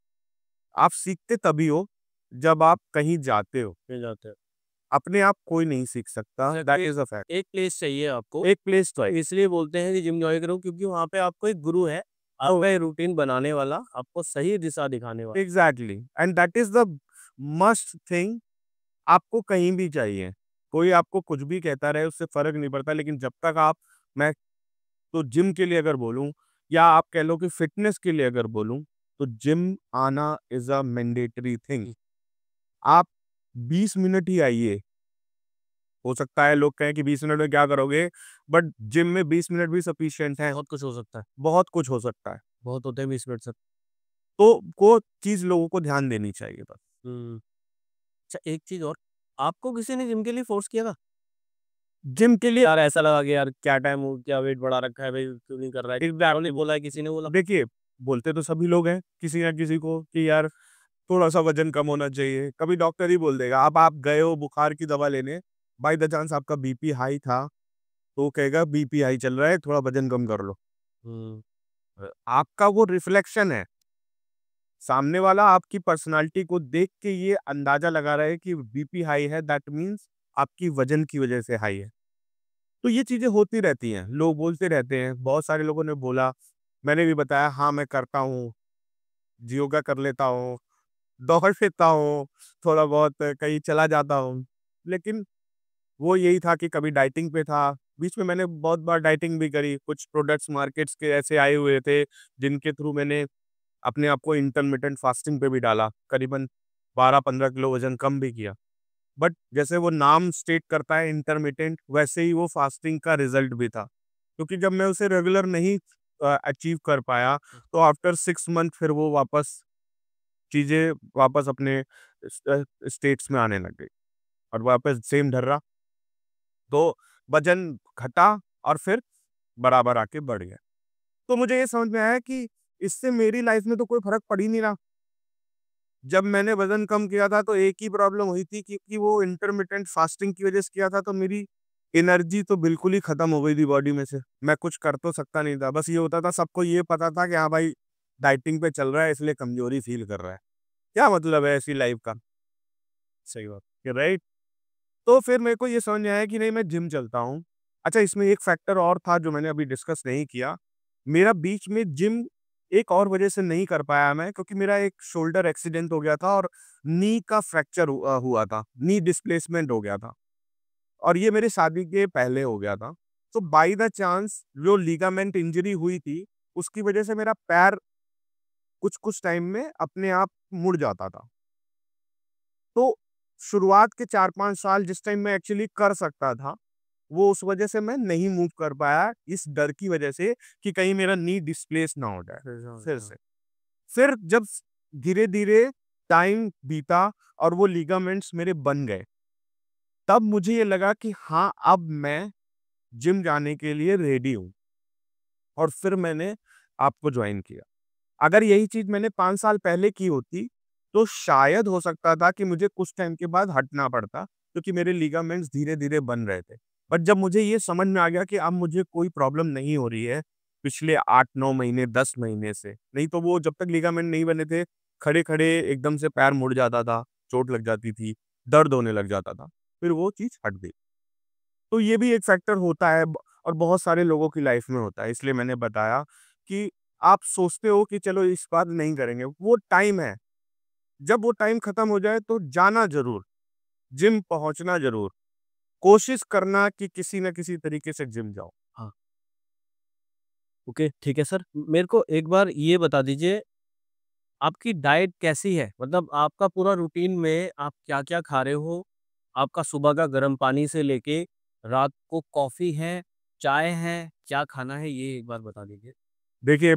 आप सीखते तभी हो, जब आप कहीं जाते हो। मिल जाते हैं। अपने आप कोई नहीं सीख सकता, that exactly is a fact. एक प्लेस चाहिए आपको, एक प्लेस तो है। इसलिए बोलते हैं कि जिम जॉइन करो क्योंकि वहाँ पे आपको एक गुरु है, आपका ये रूटीन बनाने वाला, आपको सही दिशा दिखाने वाला। Exactly and that is the must thing आपको कहीं भी चाहिए। कोई आपको कुछ भी कहता रहे, उससे फ़र्क नहीं पड़ता, लेकिन जब तक आप मैं तो जिम के लिए अगर बोलूँ या आप कह लो कि फ़िटनेस के लिए अगर बोलूँ, तो जिम आना इज़ अ मैंडेटरी थिंग। आप 20 मिनट ही आइए। हो सकता है लोग कहें कि 20 मिनट में क्या करोगे? बट जिम में 20 मिनट भी सफिशिएंट हैं, बहुत कुछ हो सकता है, बहुत कुछ हो सकता है। बहुत होते हैं 20 मिनट से। तो वो चीज़ लोगों को ध्यान देनी चाहिए बस। हुँ। अच्छा एक चीज़ और, आपको किसी ने जिम के लिए फ़ोर्स किया था? जिम के लिए यार ऐसा लगा कि यार क्या टाइम हो क्या वेट बढ़ा रखा है भाई, क्यों नहीं कर रहा है? घरवालों ने बोला है, किसी ने बोला? देखिए, बोलते तो सभी लोग हैं, किसी न किसी को कि यार थोड़ा-सा वज़न कम होना चाहिए। कभी डॉक्टर ही बोल देगा। अब आप गए हो बुखार की दवा लेने, बाय द चांस आपका बीपी हाई था, तो वो कहेगा बीपी हाई चल रहा है, थोड़ा वज़न कम कर लो। हुँ। आपका वो रिफ्लेक्शन है। सामने वाला आपकी पर्सनैलिटी को देख के ये अंदाज़ा लगा रहा है कि बीपी हाई है, दैट मीन्स आपकी वज़न की वज़ह से हाई है। तो ये चीज़ें होती रहती हैं, लोग बोलते रहते हैं, बहुत सारे लोगों ने बोला, मैंने भी बताया हाँ, मैं करता हूँ, योगा कर लेता हूँ, दौड़ लेता हूँ, थोड़ा बहुत कहीं चला जाता हूँ। लेकिन वो यही था कि कभी डाइटिंग पे था, बीच में मैंने बहुत बार डाइटिंग भी करी, कुछ प्रोडक्ट्स मार्केट्स के ऐसे आए हुए थे, जिनके थ्रू मैंने अपने आप को इंटरमिटेंट फास्टिंग पे भी डाला, करीबन 12-15 किलो वज़न कम भी किया। बट जैसे वो नाम स्टेट करता है इंटरमिटेंट, वैसे ही वो फास्टिंग का रिज़ल्ट भी था। क्योंकि जब मैं उसे रेगुलर नहीं अचीव कर पाया, तो आफ्टर 6 मंथ फिर वो चीज़ें वापस अपने स्टेट्स में आने लग गई और वापस सेम ढर्रा, तो वज़न घटा और फिर बराबर आके बढ़ गया। तो मुझे ये समझ में आया कि इससे मेरी लाइफ़ में तो कोई फ़र्क पड़ ही नहीं रहा। जब मैंने वज़न कम किया था तो एक ही प्रॉब्लम हुई थी, क्योंकि वो इंटरमिटेंट फास्टिंग की वज़ह से किया था, तो मेरी एनर्जी तो बिल्कुल ही ख़त्म हो गई थी बॉडी में से। मैं कुछ कर तो सकता नहीं था। बस ये होता था, सबको ये पता था कि हाँ भाई, डाइटिंग पे चल रहा है इसलिए कमज़ोरी फ़ील कर रहा है। क्या मतलब है ऐसी लाइफ़ का? सही बात। राइट? तो फिर मेरे को ये समझ में आया कि नहीं, मैं जिम चलता हूँ। अच्छा, इसमें एक फैक्टर और था जो मैंने अभी डिस्कस नहीं किया। मेरा बीच में जिम एक और वज़ह से नहीं कर पाया मैं, क्योंकि मेरा एक शोल्डर एक्सीडेंट हो गया था और नी का फ्रैक्चर हुआ था। नी डिस्प्लेसमेंट हो गया था और ये मेरी शादी के पहले हो गया था। तो बाय द चांस जो लिगामेंट इंजरी हुई थी, उसकी वज़ह से मेरा पैर कुछ-कुछ टाइम में अपने आप मुड़ जाता था। तो शुरुआत के 4-5 साल जिस टाइम मैं एक्चुअली कर सकता था, वो उस वजह से मैं नहीं मूव कर पाया, इस डर की वजह से कि कहीं मेरा नी डिस्प्लेस ना हो जाए फिर से हो फिर गया। से। फिर जब धीरे-धीरे टाइम बीता और वो लिगामेंट्स मेरे बन गए, तब मुझे ये लगा कि हाँ, अब मैं जिम जाने के लिए रेडी हूँ और फिर मैंने आपको जॉइन किया। अगर यही चीज़ मैंने 5 साल पहले की होती, तो शायद हो सकता था कि मुझे कुछ टाइम के बाद हटना पड़ता, क्योंकि मेरे लिगामेंट्स धीरे-धीरे बन रहे थे। बट जब मुझे ये समझ में आ गया कि अब मुझे कोई प्रॉब्लम नहीं हो रही है, पिछले 8-9 महीने, 10 महीने से, नहीं तो वो जब तक लिगामेंट नहीं बने थे, खड़े-खड़े एकदम से पैर मुड़ जाता था, चोट लग जाती थी, दर्द होने लग जाता था। फिर वो चीज़ हट गई। तो ये भी एक फैक्टर होता है। और बहुत सारे लोगों की लाइफ में होता है। इसलिए मैंने बताया कि आप सोचते हो कि चलो इस बार नहीं करेंगे, वो टाइम है। जब वो टाइम खत्म हो जाए तो जाना ज़रूर, जिम पहुँचना ज़रूर, कोशिश करना कि किसी न किसी तरीके से जिम जाओ। हाँ, ओके, ठीक है सर। मेरे को एक बार ये बता दीजिए, आपकी डाइट कैसी है? मतलब आपका पूरा रूटीन में आप क्या-क्या खा रहे हो? आपका सुबह का गर्म पानी से लेके रात को कॉफ़ी है, चाय है, क्या खाना है, ये एक बार बता दीजिए? देखिए,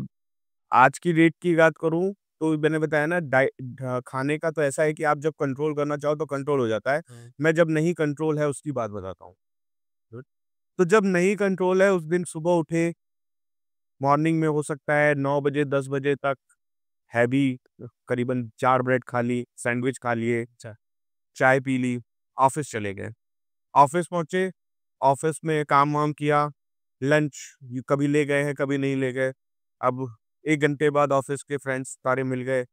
आज की डेट की बात करूँ तो मैंने बताया ना खाने का तो ऐसा है कि आप जब कंट्रोल करना चाहो तो कंट्रोल हो जाता है। हुँ। मैं जब नहीं कंट्रोल है उसकी बात बताता हूँ। गुड। तो जब नहीं कंट्रोल है उस दिन सुबह उठे, मॉर्निंग में हो सकता है 9 बजे 10 बजे तक हैवी करीबन 4 ब्रेड खा ली, सैंडविच खा लिए, अच्छा। चाय पी ली, ऑफ़िस चले गए। ऑफ़िस पहुँचे, ऑफ़िस में काम-वाम किया, लंच कभी ले गए हैं, कभी नहीं ले गए। अब 1 घंटे बाद ऑफ़िस के फ्रेंड्स सारे मिल गए।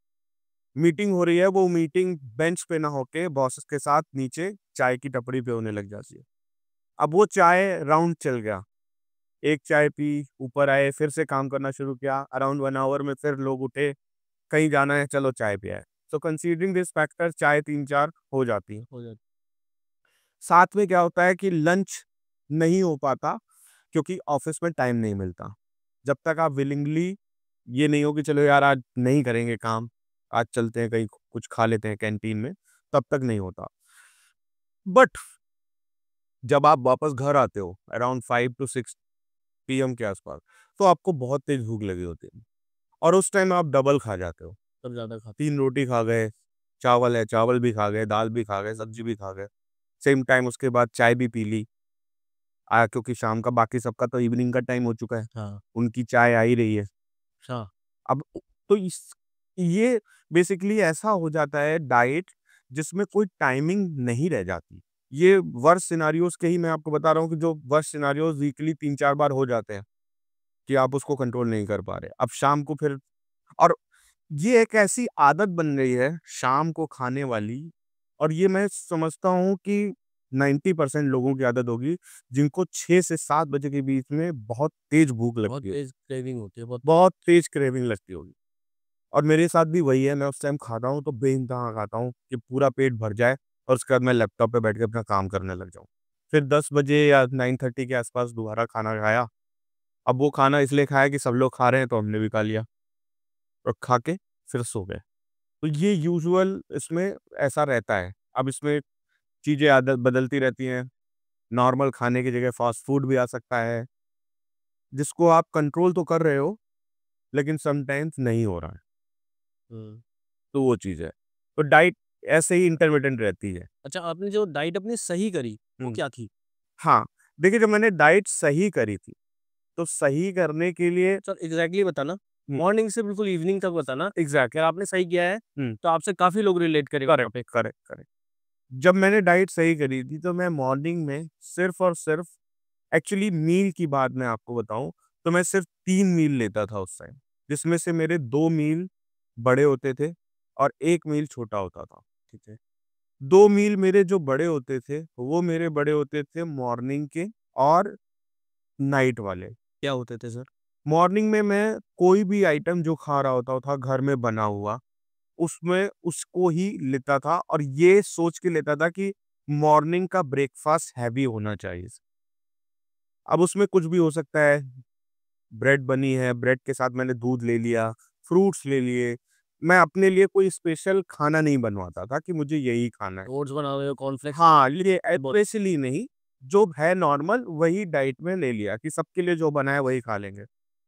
मीटिंग हो रही है, वो मीटिंग बेंच पे ना होके बॉसेस के साथ नीचे चाय की टपरी पे होने लग जाती है। अब वो चाय राउंड चल गया। एक चाय पी, ऊपर आए, फिर से काम करना शुरू किया। अराउंड 1 ऑवर में फिर लोग उठे, कहीं जाना है, चलो चाय पे आए। सो कंसीडरिंग दिस फैक्टर चाय 3-4 हो जाती है। हो जाता साथ में क्या होता है कि लंच नहीं हो पाता क्योंकि ऑफ़िस में टाइम नहीं मिलता। जब तक आप विलिंगली ये नहीं हो कि चलो यार आज नहीं करेंगे काम, आज चलते हैं कहीं कुछ खा लेते हैं कैंटीन में, तब तक नहीं होता। बट जब आप वापस घर आते हो अराउंड 5 टू 6 पीएम के आसपास, तो आपको बहुत तेज़ भूख लगी होती है और उस टाइम आप डबल खा जाते हो। तब ज़्यादा खाते 3 रोटी खा गए, चावल है, चावल भी खा गए, दाल भी खा गए, सब्ज़ी भी खा गए। सेम टाइम उसके बाद चाय भी पी ली। क्योंकि शाम का बाकी सबका तो इवनिंग का टाइम हो चुका है, हाँ, उनकी चाय आ ही रही है। अच्छा। अब तो इस ये बेसिकली ऐसा हो जाता है डाइट जिसमें कोई टाइमिंग नहीं रह जाती। ये वर्स्ट सिनेरियोज़ के ही मैं आपको बता रहा हूँ कि जो वर्स्ट सिनेरियोज़ वीकली 3-4 बार हो जाते हैं, कि आप उसको कंट्रोल नहीं कर पा रहे। अब शाम को फिर और ये एक ऐसी आदत बन गई है शाम को खाने वाली और ये मैं समझता हूँ कि 90% लोगों की आदत होगी, जिनको 6 से 7 बजे के बीच में बहुत तेज़ भूख बहुत लगती है। तेज़ क्रेविंग होती है, बहुत। बहुत तेज़ क्रेविंग लगती होगी और मेरे साथ भी वही है, मैं उस टाइम खाता हूँ तो बेइंतहा खाता हूँ कि पूरा पेट भर जाए और उसके बाद मैं लैपटॉप पे बैठ के अपना काम करने लग जाऊँ। फिर 10 बजे या 9:30 के आस-पास दोबारा खाना खाया। अब वो खाना इसलिए खाया कि सब लोग खा रहे हैं तो हमने भी खा लिया और खा के फिर सो गए। तो ये यूजुअल इसमें ऐसा रहता है। अब इसमें चीज़ें आदत बदलती रहती हैं। नॉर्मल खाने की जगह फ़ास्ट फूड भी आ सकता है, जिसको आप कंट्रोल तो कर रहे हो, लेकिन समटाइम्स नहीं हो रहा है। हुँ। तो वो चीज़ है। तो डाइट ऐसे ही इंटरमिटेंट रहती है। अच्छा, आपने जो डाइट अपनी सही करी, वो हुँ। क्या थी? हाँ, देखिए जब मैंने डाइट सही करी थी, तो सही करने के लिए सर एग्ज़ैक्टली बताना, हुँ, मॉर्निंग से बिल्कुल इवनिंग तक बताना, एग्ज़ैक्टली अगर आपने सही किया है, हुँ, तो आपसे काफ़ी लोग रिलेट करेंगे वहाँ करेक्ट, पे। Correct, correct. जब मैंने डाइट सही करी थी, तो मैं मॉर्निंग में सिर्फ़ और सिर्फ़ एक्चुअली मील की बात मैं आपको बताऊँ, तो मैं सिर्फ़ 3 मील लेता था उस टाइम, जिसमें से मेरे 2 मील बड़े होते थे और 1 मील छोटा होता था, ठीक है? 2 मील मेरे जो बड़े होते थे, वो मेरे बड़े होते थे मॉर्निंग के और नाइट वाले। क्या होते थे सर? मॉर्निंग में मैं कोई भी आइटम जो खा रहा होता था घर में बना हुआ, उसमें उसको ही लेता था और ये सोच के लेता था कि मॉर्निंग का ब्रेकफ़ास्ट हेवी होना चाहिए। अब उसमें कुछ भी हो सकता है, ब्रेड बनी है, ब्रेड के साथ मैंने दूध ले लिया, फ्रूट्स ले लिए। मैं अपने लिए कोई स्पेशल खाना नहीं बनवाता था कि मुझे यही खाना है। ओट्स बना हुए, कॉर्नफ्लेक्स हाँ, ये बहुत। स्पेशली नहीं, जो है नॉर्मल वही डाइट में ले लिया कि सबके लिए जो बना है वही खा लेंगे।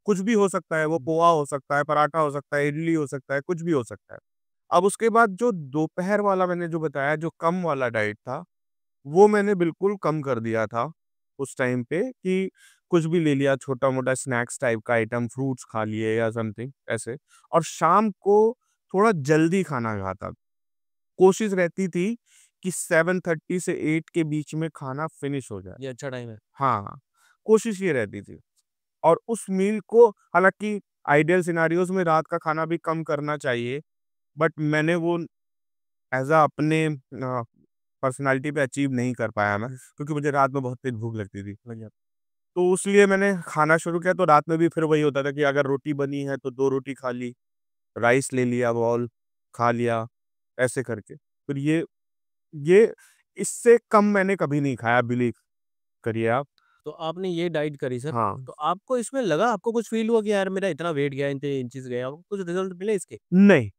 कुछ भी हो सकता है, वो पोहा हो सकता है, पराठा हो सकता है, इडली हो सकता है, कुछ भी हो सकता है। अब उसके बाद जो दोपहर वाला मैंने जो बताया, जो कम वाला डाइट था, वो मैंने बिल्कुल कम कर दिया था उस टाइम पे कि कुछ भी ले लिया, छोटा-मोटा स्नैक्स टाइप का आइटम, फ्रूट्स खा लिए या समथिंग ऐसे और शाम को थोड़ा जल्दी खाना खाता। कोशिश रहती थी कि 7:30 से 8 के बीच में खाना फिनिश हो जाए। ये अच्छा टाइम है। हाँ, कोशिश ये रहती थी और उस मील को हालाँकि आइडियल सिनेरियोज़ में रात का खाना भी कम करना चाहिए, बट मैंने वो ऐज़ अपने पर्सनैलिटी पे अचीव नहीं कर पाया मैं, क्योंकि मुझे रात में बहुत तेज़ भूख लगती थी। बढ़िया। तो उसलिए मैंने खाना शुरू किया, तो रात में भी फिर वही होता था कि अगर रोटी बनी है तो 2 रोटी खा ली, राइस ले लिया बाउल, खा लिया, ऐसे करके। फिर ये इससे कम मैंने कभी नहीं खाया, बिलीव करिए आप। तो आपने ये डाइट करी सर, हाँ, तो आपको इसमें लगा, आपको कुछ फ़ील हुआ कि यार मेरा इतना वेट गया, इतने इंचेस गया, आपको कुछ रिज़ल्ट मिले इसके? नहीं,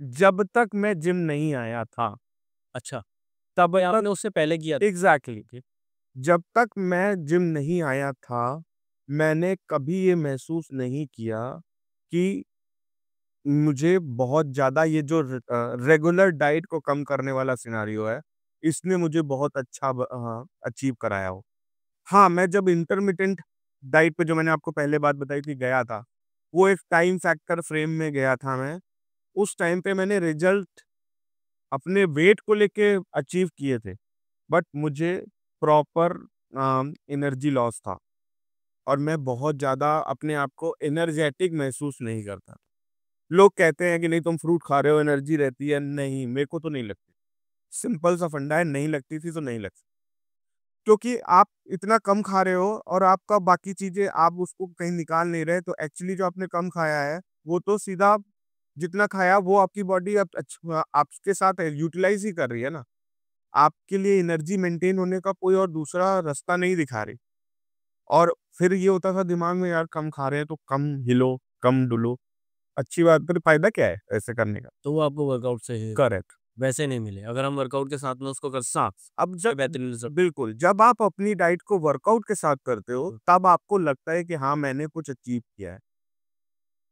जब तक मैं जिम नहीं आया था, अच्छा, तब ये तक आपने उससे पहले किया था? एग्ज़ैक्टली जब तक मैं जिम नहीं आया था, मैंने कभी ये महसूस नहीं किया कि मुझे बहुत ज़्यादा ये जो रेगुलर डाइट को कम करने वाला सिनेरियो है, इसने मुझे बहुत अच्छा अचीव कराया हो। हाँ, मैं जब इंटरमिटेंट डाइट पे जो मैंने आपको पहले बात बताई थी गया था, वो एक टाइम फैक्टर फ्रेम में गया था मैं। उस टाइम पे मैंने रिज़ल्ट अपने वेट को लेके अचीव किए थे, बट मुझे प्रॉपर एनर्जी लॉस था और मैं बहुत ज़्यादा अपने आप को एनर्जेटिक महसूस नहीं करता। लोग कहते हैं कि नहीं तुम फ्रूट खा रहे हो एनर्जी रहती है, नहीं मेरे को तो नहीं लगती। सिंपल सा फंडा है, नहीं लगती थी तो नहीं लगती। क्योंकि आप इतना कम खा रहे हो और आपका बाकी चीज़ें आप उसको कहीं निकाल नहीं रहे, तो एक्चुअली जो आपने कम खाया है, वो तो सीधा जितना खाया वो आपकी बॉडी अब आपके साथ यूटिलाइज़ ही कर रही है ना। आपके लिए एनर्जी मेंटेन होने का कोई और दूसरा रास्ता नहीं दिखा रही। और फिर ये होता था दिमाग में यार कम खा रहे हैं तो कम हिलो, कम डुलो। अच्छी बात फिर फ़ायदा क्या है ऐसे करने का? तो वो आपको वर्कआउट से करेक्ट। वैसे नहीं मिले। अगर हम वर्कआउट के साथ में उसको कर सा अब तो जब बेहतरीन रिज़ल्ट। बिल्कुल, जब आप अपनी डाइट को वर्कआउट के साथ करते हो, तब आपको लगता है कि हाँ, मैंने कुछ अचीव किया है,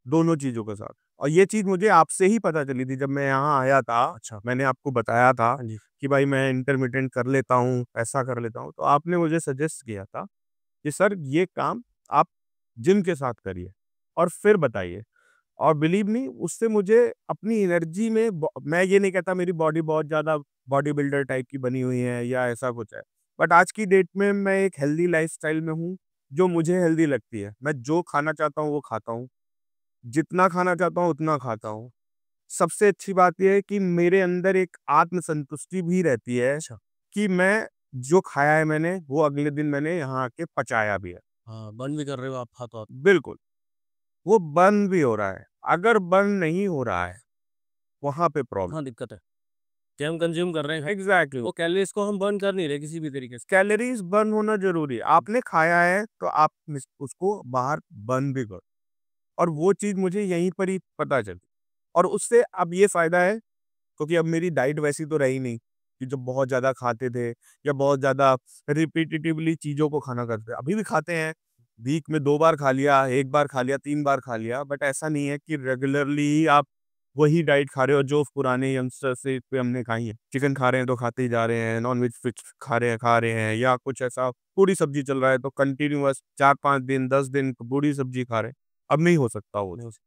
दोनों चीज़ों के साथ। और ये चीज़ मुझे आपसे ही पता चली थी जब मैं यहाँ आया था, अच्छा, मैंने आपको बताया था हाँ जी। कि भाई मैं इंटरमिटेंट कर लेता हूँ, ऐसा कर लेता हूँ, तो आपने मुझे सजेस्ट किया था कि सर ये काम आप जिम के साथ करिए और फिर बताइए। और बिलीव मी उससे मुझे अपनी एनर्जी में मैं ये नहीं कहता मेरी बॉडी बहुत ज़्यादा बॉडी बिल्डर टाइप की बनी हुई है या ऐसा कुछ है। बट आज की डेट में मैं एक हेल्दी लाइफ़स्टाइल में हूँ, जो मुझे हेल्दी लगती है। मैं जो खाना चाहता हूँ वो खाता हूँ, जितना खाना चाहता हूँ उतना खाता हूँ। सबसे अच्छी बात ये है कि मेरे अंदर एक आत्म-संतुष्टि भी रहती है अच्छा, कि मैं जो खाया है मैंने, वो अगले दिन मैंने यहाँ आके पचाया भी है। हाँ, बर्न भी कर रहे हो आप हाथों-हाथ। बिल्कुल, वो बर्न भी हो रहा है। अगर बर्न नहीं हो रहा है, वहाँ पे प्रॉब्लम वहाँ दिक्कत है कि हम कंज़्यूम कर रहे हैं, एग्ज़ैक्टली वो कैलोरीज़ को हम बर्न कर नहीं रहे किसी भी तरीके से। कैलोरीज़ बर्न होना ज़रूरी है। आपने खाया है, तो आप उसको बाहर बर्न भी करो और वो चीज़ मुझे यहीं पर ही पता चली और उससे अब ये फ़ायदा है क्योंकि अब मेरी डाइट वैसी तो रही नहीं कि जो बहुत ज़्यादा खाते थे या बहुत ज़्यादा रिपिटिटिवली चीज़ों को खाना करते हैं। अभी भी खाते हैं, वीक में 2 बार खा लिया, 1 बार खा लिया, 3 बार खा लिया, बट ऐसा नहीं है कि रेगुलरली ही आप वही डाइट खा रहे हो जो पुराने यंगस्टर से पे हमने खाई है। चिकन खा रहे हैं तो खाते ही जा रहे हैं, नॉन-वेज फिश खा रहे हैं या कुछ ऐसा पूरी सब्ज़ी चल रहा है तो कंटीन्यूअस 4-5 दिन, 10 दिन पूरी सब्ज़ी खा रहे हैं। अब नहीं हो सकता वो चीज़।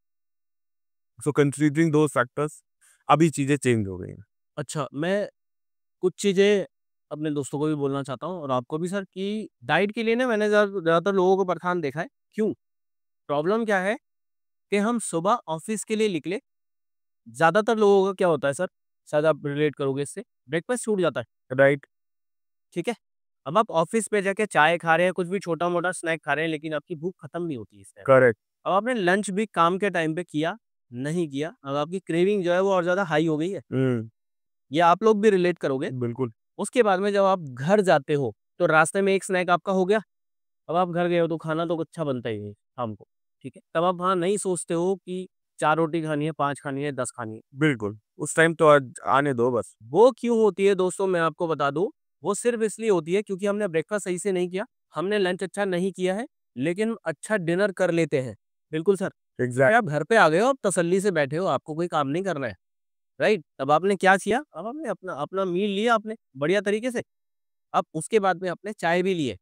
सो कंसीडरिंग दोज़ फैक्टर्स अभी चीज़ें चेंज हो गई हैं। अच्छा, मैं कुछ चीज़ें अपने दोस्तों को भी बोलना चाहता हूँ और आपको भी सर कि डाइट के लिए ना मैंने ज़्यादातर लोगों को परेशान देखा है। क्यों? प्रॉब्लम क्या है कि हम सुबह ऑफ़िस के लिए निकले, ज़्यादातर लोगों का क्या होता है सर, शायद आप रिलेट करोगे इससे, ब्रेकफ़ास्ट छूट जाता है, राइट, ठीक है? अब आप ऑफ़िस पे जाके चाय खा रहे हैं, कुछ भी छोटा-मोटा स्नैक खा रहे हैं, लेकिन आपकी भूख खत्म नहीं होती इस टाइम। करेक्ट। अब आपने लंच भी काम के टाइम पे किया, नहीं किया, अब आपकी क्रेविंग जो है वो और ज़्यादा हाई हो गई है। हुँ, ये आप लोग भी रिलेट करोगे। बिल्कुल, उसके बाद में जब आप घर जाते हो, तो रास्ते में एक स्नैक आपका हो गया। अब आप घर गए हो तो खाना तो अच्छा बनता ही है शाम को, ठीक है? तब आप वहाँ नहीं सोचते हो कि 4 रोटी खानी है, 5 खानी है, 10 खानी है। बिल्कुल। उस टाइम तो आज आने दो बस। वो क्यों होती है दोस्तों मैं आपको बता दूँ, वो सिर्फ़ इसलिए होती है क्योंकि हमने ब्रेकफ़ास्ट सही से नहीं किया, हमने लंच अच्छा नहीं किया है, लेकिन अच्छा डिनर कर लेते हैं। बिल्कुल सर, एग्ज़ैक्ट आप घर पे आ गए हो, आप तसल्ली से बैठे हो, आपको कोई काम नहीं करना है, राइट? तब आपने क्या किया? अब आपने अपना अपना मील लिया आपने, बढ़िया तरीके से। अब उसके बाद में आपने चाय भी ली है,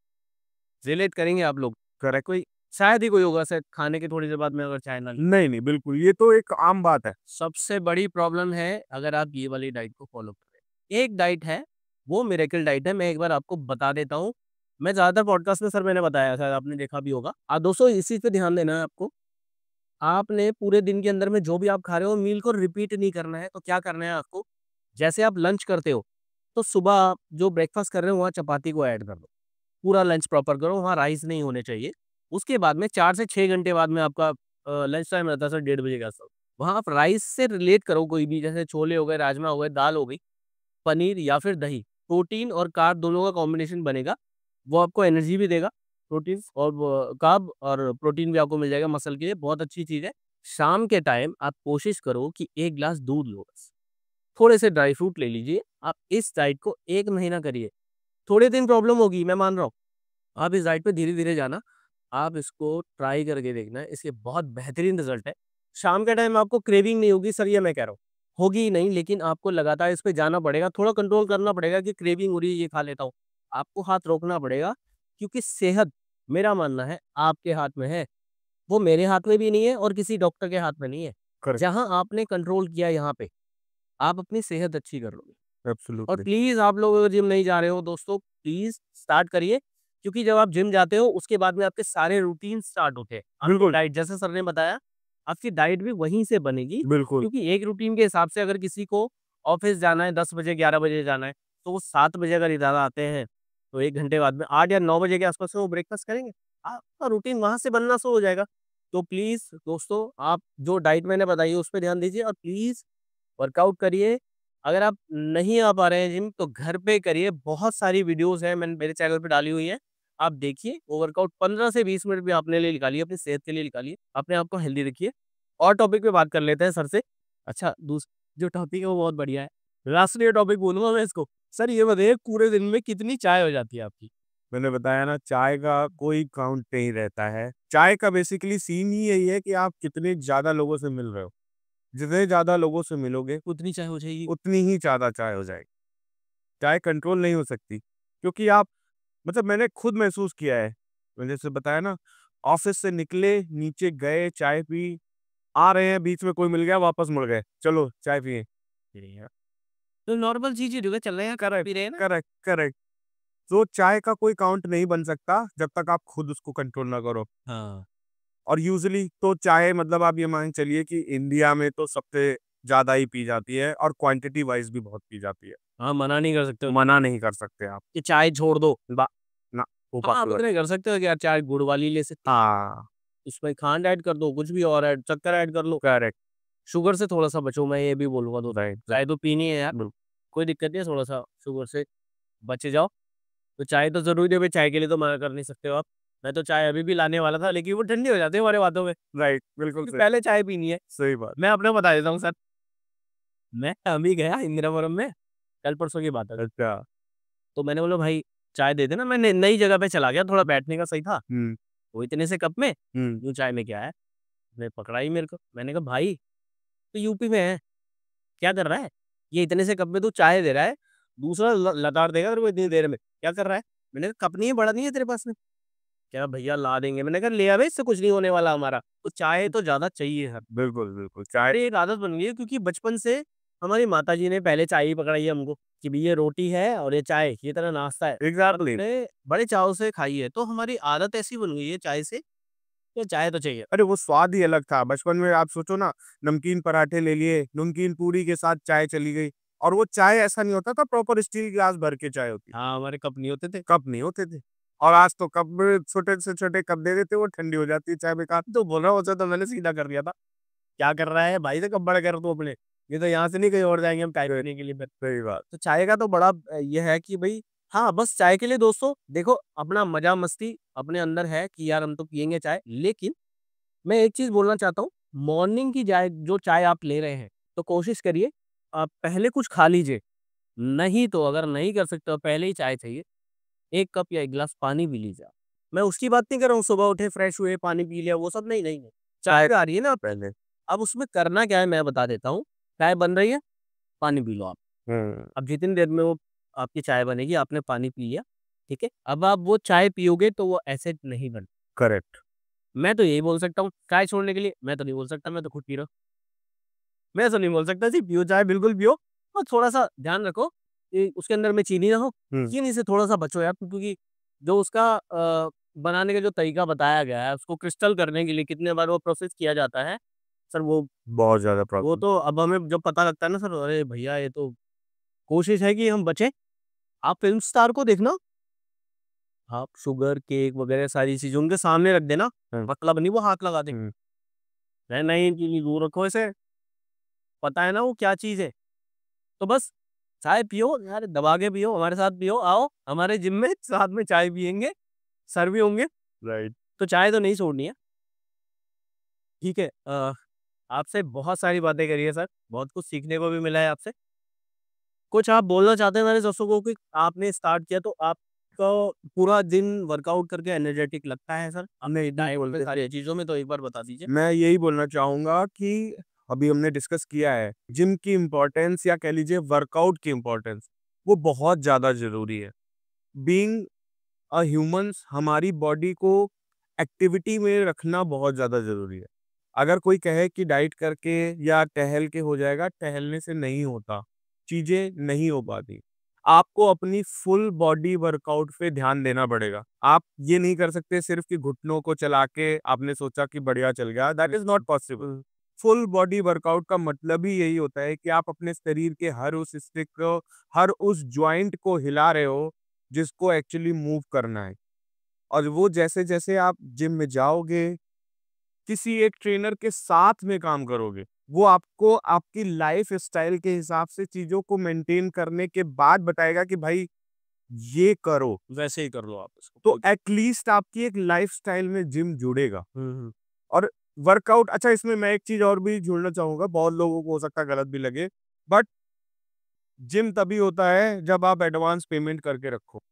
रिलेट करेंगे आप लोग। करेक्ट। कोई शायद ही कोई होगा शायद खाने के थोड़ी देर बाद में अगर चाय ना ले। नहीं, नहीं, बिल्कुल, ये तो एक आम बात है। सबसे बड़ी प्रॉब्लम है अगर आप ये वाली डाइट को फ़ॉलो कर रहे हैं। एक डाइट है, वो मिरेकल डाइट है, मैं एक बार आपको बता देता हूँ। मैं ज़्यादातर पॉडकास्ट में सर मैंने बताया शायद आपने देखा भी होगा। दोस्तों इस चीज़ पे ध्यान देना है आपको। आपने पूरे दिन के अंदर में जो भी आप खा रहे हो मील को रिपीट नहीं करना है, तो क्या करना है आपको? जैसे आप लंच करते हो, तो सुबह आप जो ब्रेकफ़ास्ट कर रहे हो वहाँ चपाती को ऐड कर दो। पूरा लंच प्रॉपर करो, वहाँ राइस नहीं होने चाहिए। उसके बाद में 4 से 6 घंटे बाद में आपका लंच टाइम रहता है सर 1:30 बजे के आस-पास। वहाँ आप राइस से रिलेट करो कोई भी, जैसे छोले हो गए, राजमा हो गए, दाल हो गई, पनीर या फिर दही। प्रोटीन और कार्ब दोनों का कॉम्बिनेशन बनेगा, वो आपको एनर्जी भी देगा। प्रोटीन और वो कार्ब और प्रोटीन भी आपको मिल जाएगा मसल के लिए, बहुत अच्छी चीज़ है। शाम के टाइम आप कोशिश करो कि 1 ग्लास दूध लो बस। थोड़े से ड्राई फ्रूट ले लीजिए। आप इस डाइट को 1 महीना करिए। थोड़े दिन प्रॉब्लम होगी, मैं मान रहा हूँ। आप इस डाइट पे धीरे-धीरे जाना। आप इसको ट्राई करके देखना, इसके बहुत बेहतरीन रिज़ल्ट है। शाम के टाइम आपको क्रेविंग नहीं होगी सर, ये मैं कह रहा हूँ। होगी ही नहीं, लेकिन आपको लगातार इस पे जाना पड़ेगा, थोड़ा कंट्रोल करना पड़ेगा कि क्रेविंग हो रही है, ये खा लेता हूँ। आपको हाथ रोकना पड़ेगा, क्योंकि सेहत मेरा मानना है आपके हाथ में है। वो मेरे हाथ में भी नहीं है और किसी डॉक्टर के हाथ में नहीं है। करेक्ट, जहाँ आपने कंट्रोल किया यहाँ पे, आप अपनी सेहत अच्छी कर लोगे। और एब्सोल्युटली, प्लीज़ आप लोग अगर जिम नहीं जा रहे हो दोस्तों, प्लीज़ स्टार्ट करिए, क्योंकि जब आप जिम जाते हो उसके बाद में आपके सारे रूटीन स्टार्ट होते हैं। आपकी बिल्कुल, डाइट जैसे सर ने बताया, आपकी डाइट भी वहीं से बनेगी, बिल्कुल, क्योंकि एक रूटीन के हिसाब से अगर किसी को ऑफ़िस जाना है 10 बजे 11 बजे जाना है, तो वो 7 बजे अगर इधर आते हैं, तो 1 घंटे बाद में 8 या 9 बजे के आस-पास में वो ब्रेकफ़ास्ट करेंगे। आपका रूटीन वहाँ से बनना शुरू हो जाएगा। तो प्लीज़ दोस्तों, आप जो डाइट मैंने बताई है उस पे ध्यान दीजिए और प्लीज़ वर्कआउट करिए। अगर आप नहीं आ पा रहे हैं जिम, तो घर पे करिए, बहुत सारी वीडियोज़ हैं, मैंने मेरे चैनल पे डाली हुई हैं। आप देखिए, वो वर्कआउट 15 से 20 मिनट भी अपने लिए निकालिए, अपनी सेहत के लिए निकालिए, अपने आप को हेल्दी रखिए। और टॉपिक पे बात कर लेते हैं सर से। अच्छा, जो टॉपिक है वो बहुत बढ़िया है। राष्ट्रीय टॉपिक बोलूँगा मैं इसको। सर ये बताइए, पूरे दिन में कितनी चाय हो जाती है आपकी? मैंने बताया ना चाय का कोई काउंट नहीं रहता है। चाय का बेसिकली सीन ही यही है कि आप कितने ज़्यादा लोगों से मिल रहे हो। जितने ज़्यादा लोगों से मिलोगे, उतनी चाय हो जाएगी। उतनी ही ज़्यादा चाय हो जाएगी। चाय कंट्रोल नहीं हो सकती, क्योंकि आप मतलब मैंने खुद महसूस किया है। मैंने जैसे बताया ना, ऑफ़िस से निकले, नीचे गए, चाय पी, आ रहे हैं, बीच में कोई मिल गया, वापस मुड़ गए, चलो चाय पिएँ। तो नॉर्मल चीज़ ही जो है, चल रहे हैं, करेक्ट, पी रहे हैं ना? Correct, correct. तो चाय का कोई काउंट नहीं बन सकता, जब तक आप खुद उसको कंट्रोल ना करो। हाँ। और यूजुअली तो चाय मतलब आप ये मान के चलिए कि इंडिया में तो सबसे ज़्यादा ही पी जाती है और क्वांटिटी वाइज़ भी बहुत पी जाती है। हाँ, मना नहीं कर सकते हो मना नहीं कर सकते आप। कि चाय छोड़ दो। बा ना, वो हाँ, आप पॉसिबल इतना ही कर सकते हो कि यार चाय गुड़ वाली ले सकते हो। हाँ, उसमें खांड ऐड कर दो, कुछ भी और ऐड शक्कर ऐड कर लो। करेक्ट, शुगर से थोड़ा-सा बचो, मैं ये भी बोलूँगा तो। राइट, चाय तो पीनी है यार, बिल्कुल। कोई दिक्कत नहीं है, थोड़ा-सा शुगर से बच जाओ। तो चाय तो ज़रूरी है भाई, चाय के लिए तो मना कर नहीं सकते हो आप। मैं तो चाय अभी भी लाने वाला था, लेकिन वो ठंडी हो जाती है हमारे बातों में, राइट, बिल्कुल क्योंकि सही, पहले चाय पीनी है। सही बात। मैं अपना बता देता हूँ सर, मैं अभी गया इंदिरापुरम में, कल-परसों की बात है। अच्छा, तो मैंने बोला भाई चाय दे देना, मैं नई जगह पे चला गया, थोड़ा बैठने का सही था। हुँ, वो इतने से कप में, हुँ, यूँ चाय लेके आया। उसने पकड़ा ही मेरे को। मैंने कहा भाई, तू यूपी में है, क्या कर रहा है? ये इतने से कप में तू चाय दे रहा है, दूसरा लताड़ देगा तेरे को इतनी देर में, क्या कर रहा है? मैंने कहा कप नहीं है, बड़ा नहीं है तेरे पास में? कह रहा भैया ला देंगे। मैंने कहा ले आ बे, इससे कुछ नहीं होने वाला हमारा। तो चाय तो ज़्यादा चाहिए हर बिल्कुल, बिल्कुल, चाय अरे एक आदत बन गई है, क्योंकि बचपन से हमारी माताजी ने पहले चाय ही पकड़ाई है हमको, कि भई ये रोटी है और ये चाय, ये तेरा नाश्ता है। और एग्ज़ैक्टली। हमने बड़े चाव से खाई है, तो हमारी आदत ऐसी बन गई है चाय से, कि चाय तो चाहिए। अरे वो स्वाद ही अलग था। बचपन में आप सोचो ना, नमकीन पराठे ले लिए, नमकीन पूरी के साथ चाय चली गई और वो चाय ऐसा नहीं होता था, प्रॉपर स्टील ग्लास भर के चाय होती, हाँ, हमारे कप नहीं होते थे। कप नहीं होते थे। और आज तो कप में छोटे से छोटे कप दे देते, वो ठंडी हो जाती है चाय बेकार। तो बोल रहा हूँ, उसे तो मैंने सीधा कर दिया था। क्या कर रहा है भाई, से कब बड़ा कर तू अपने, ये तो यहाँ से नहीं कहीं और जाएँगे हम चाय सही पीने के लिए फिर। सही बात। तो चाय का तो बड़ा ये है कि भई हाँ, बस चाय के लिए दोस्तों देखो, अपना मज़ा मस्ती अपने अंदर है कि यार हम तो पिएँगे चाय। लेकिन मैं एक चीज़ बोलना चाहता हूँ, मॉर्निंग की चाय जो चाय आप ले रहे हैं, तो कोशिश करिए पहले कुछ खा लीजिए। नहीं तो अगर नहीं कर सकते हो, पहले ही चाय चाहिए, 1 कप या 1 गिलास पानी पी लीजिए आप। मैं उसकी बात नहीं कर रहा हूँ, सुबह उठे, फ्रेश हुए, पानी पी लिया, वो सब नहीं, नहीं, नहीं। चाय आ रही है ना, पहले अब उसमें करना क्या है मैं बता देता हूँ। चाय बन रही है, पानी पी लो आप। हुँ, अब जितनी देर में वो आपकी चाय बनेगी, आपने पानी पी लिया, ठीक है? अब आप वो चाय पियोगे तो वो एसिड नहीं बन करेक्ट। मैं तो यही बोल सकता हूँ, चाय छोड़ने के लिए मैं तो नहीं बोल सकता, मैं तो खुद पी रहा हूँ। मैं ऐसा नहीं बोल सकता जी, पियो चाय बिल्कुल पियो, और थोड़ा-सा ध्यान रखो कि उसके अंदर में चीनी ना हो। हुँ, चीनी से थोड़ा-सा बचो यार, क्योंकि जो उसका बनाने का जो तरीका बताया गया है, उसको क्रिस्टल करने के लिए कितने बार वो प्रोसेस किया जाता है, सर बहुत ज़्यादा वो प्रॉब्लम। तो अब हमें जब पता लगता है ना सर, अरे भैया ये तो कोशिश है कि हम बचें। आप फ़िल्म स्टार को देखना, आप शुगर, केक वगैरह सारी चीज़ें उनके सामने रख देना, मतलब नहीं वो हाथ लगा दें। नहीं, नहीं, नहीं, दूर रखो इसे, पता है ना वो क्या चीज़ है। तो बस चाय पियो यार, दबा के पियो, हमारे साथ पियो, आओ हमारे जिम में साथ में चाय पिएँगे, सर भी होंगे। राइट। तो चाय तो नहीं छोड़नी है, ठीक है। आपसे बहुत सारी बातें करी है सर, बहुत कुछ सीखने को भी मिला है आपसे। कुछ आप बोलना चाहते हैं हमारे दर्शकों को कि आपने स्टार्ट किया तो आपका पूरा दिन वर्कआउट करके एनर्जेटिक लगता है सर? आपने डाइट बोलते सारी चीज़ों में तो एक बार बता दीजिए। मैं यही बोलना चाहूँगा कि अभी हमने डिस्कस किया है, जिम की इम्पोर्टेंस या कह लीजिए वर्कआउट की इम्पोर्टेंस, वो बहुत ज़्यादा ज़रूरी है। बीइंग अ ह्यूमन्स हमारी बॉडी को एक्टिविटी में रखना बहुत ज़्यादा ज़रूरी है। अगर कोई कहे कि डाइट करके या टहल के हो जाएगा, टहलने से नहीं होता, चीज़ें नहीं हो पाती। आपको अपनी फुल बॉडी वर्कआउट पे ध्यान देना पड़ेगा। आप ये नहीं कर सकते सिर्फ़ कि घुटनों को चला के आपने सोचा कि बढ़िया चल गया, that is not possible. Full body workout का मतलब ही यही होता है कि आप अपने शरीर के हर उस हिस्से को, हर उस जॉइंट को हिला रहे हो, जिसको एक्चुअली मूव करना है। और वो जैसे-जैसे आप जिम में जाओगे, किसी एक ट्रेनर के साथ में काम करोगे, वो आपको आपकी लाइफ़स्टाइल के हिसाब से चीज़ों को मेंटेन करने के बाद बताएगा कि भाई ये करो। वैसे ही कर लो आप इसको। तो एट लीस्ट आपकी एक लाइफ़स्टाइल में जिम जुड़ेगा। हुँ, हुँ। और वर्कआउट अच्छा इसमें मैं एक चीज़ और भी जोड़ना चाहूँगा, बहुत लोगों को हो सकता है गलत भी लगे, बट जिम तभी होता है जब आप एडवांस पेमेंट करके रखो।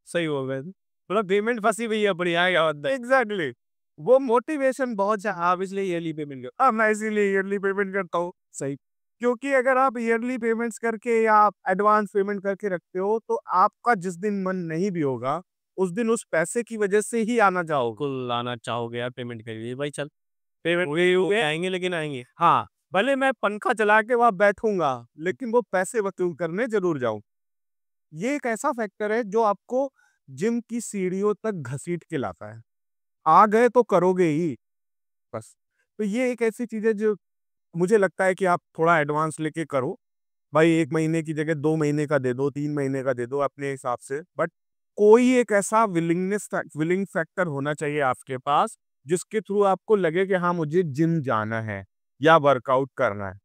सही बोल रहे हैं। मतलब पेमेंट फँसी हुई है बढ़िया है अंदर। एग्ज़ैक्टली वो मोटिवेशन बहुत आप इसलिए ईयरली पेमेंट कर। मैं इसीलिए ईयरली पेमेंट करता हूँ। सही। क्योंकि अगर आप ईयरली पेमेंट्स करके या आप एडवांस पेमेंट करके रखते हो, तो आपका जिस दिन मन नहीं भी होगा, उस दिन उस पैसे की वजह से ही आना चाहोगे। बिल्कुल आना चाहोगे यार पेमेंट के लिए भाई चल, पेमेंट हुए हुए आएँगे लेकिन आएँगे। हाँ, भले मैं पंखा चला के वहाँ बैठूँगा, लेकिन वो पैसे वसूल करने ज़रूर जाऊँ। ये एक ऐसा फैक्टर है जो आपको जिम की सीढ़ियों तक घसीट के लाता है। आ गए तो करोगे ही, बस। तो ये एक ऐसी चीज़ है जो मुझे लगता है कि आप थोड़ा एडवांस लेके करो। भाई 1 महीने की जगह 2 महीने का दे दो, 3 महीने का दे दो अपने हिसाब से। बट कोई एक ऐसा विलिंग फैक्टर होना चाहिए आपके पास, जिसके थ्रू आपको लगे कि हाँ, मुझे जिम जाना है या वर्कआउट करना है।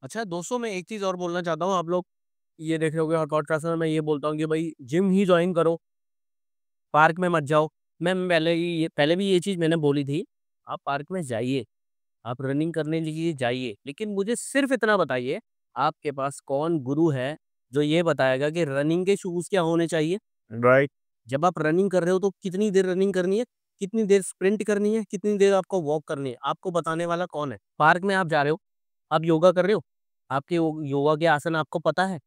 अच्छा दोस्तों मैं एक चीज़ और बोलना चाहता हूँ, आप लोग ये देख रहे होंगे वर्कआउट क्लास में मैं ये बोलता हूँ कि भाई जिम ही जॉइन करो, पार्क में मत जाओ। मैं पहले भी ये चीज़ मैंने बोली थी, आप पार्क में जाइए, आप रनिंग करने के लिए जाइए, लेकिन मुझे सिर्फ़ इतना बताइए, आपके पास कौन गुरु है, जो ये बताएगा कि रनिंग के शूज़ क्या होने चाहिए? राइट, जब आप रनिंग कर रहे हो तो कितनी देर रनिंग करनी है, कितनी देर स्प्रिंट करनी है, कितनी देर आपको वॉक करनी है, आपको बताने वाला कौन है? पार्क में आप जा रहे हो, आप योगा कर रहे हो, आपके योगा के आसन आपको पता है,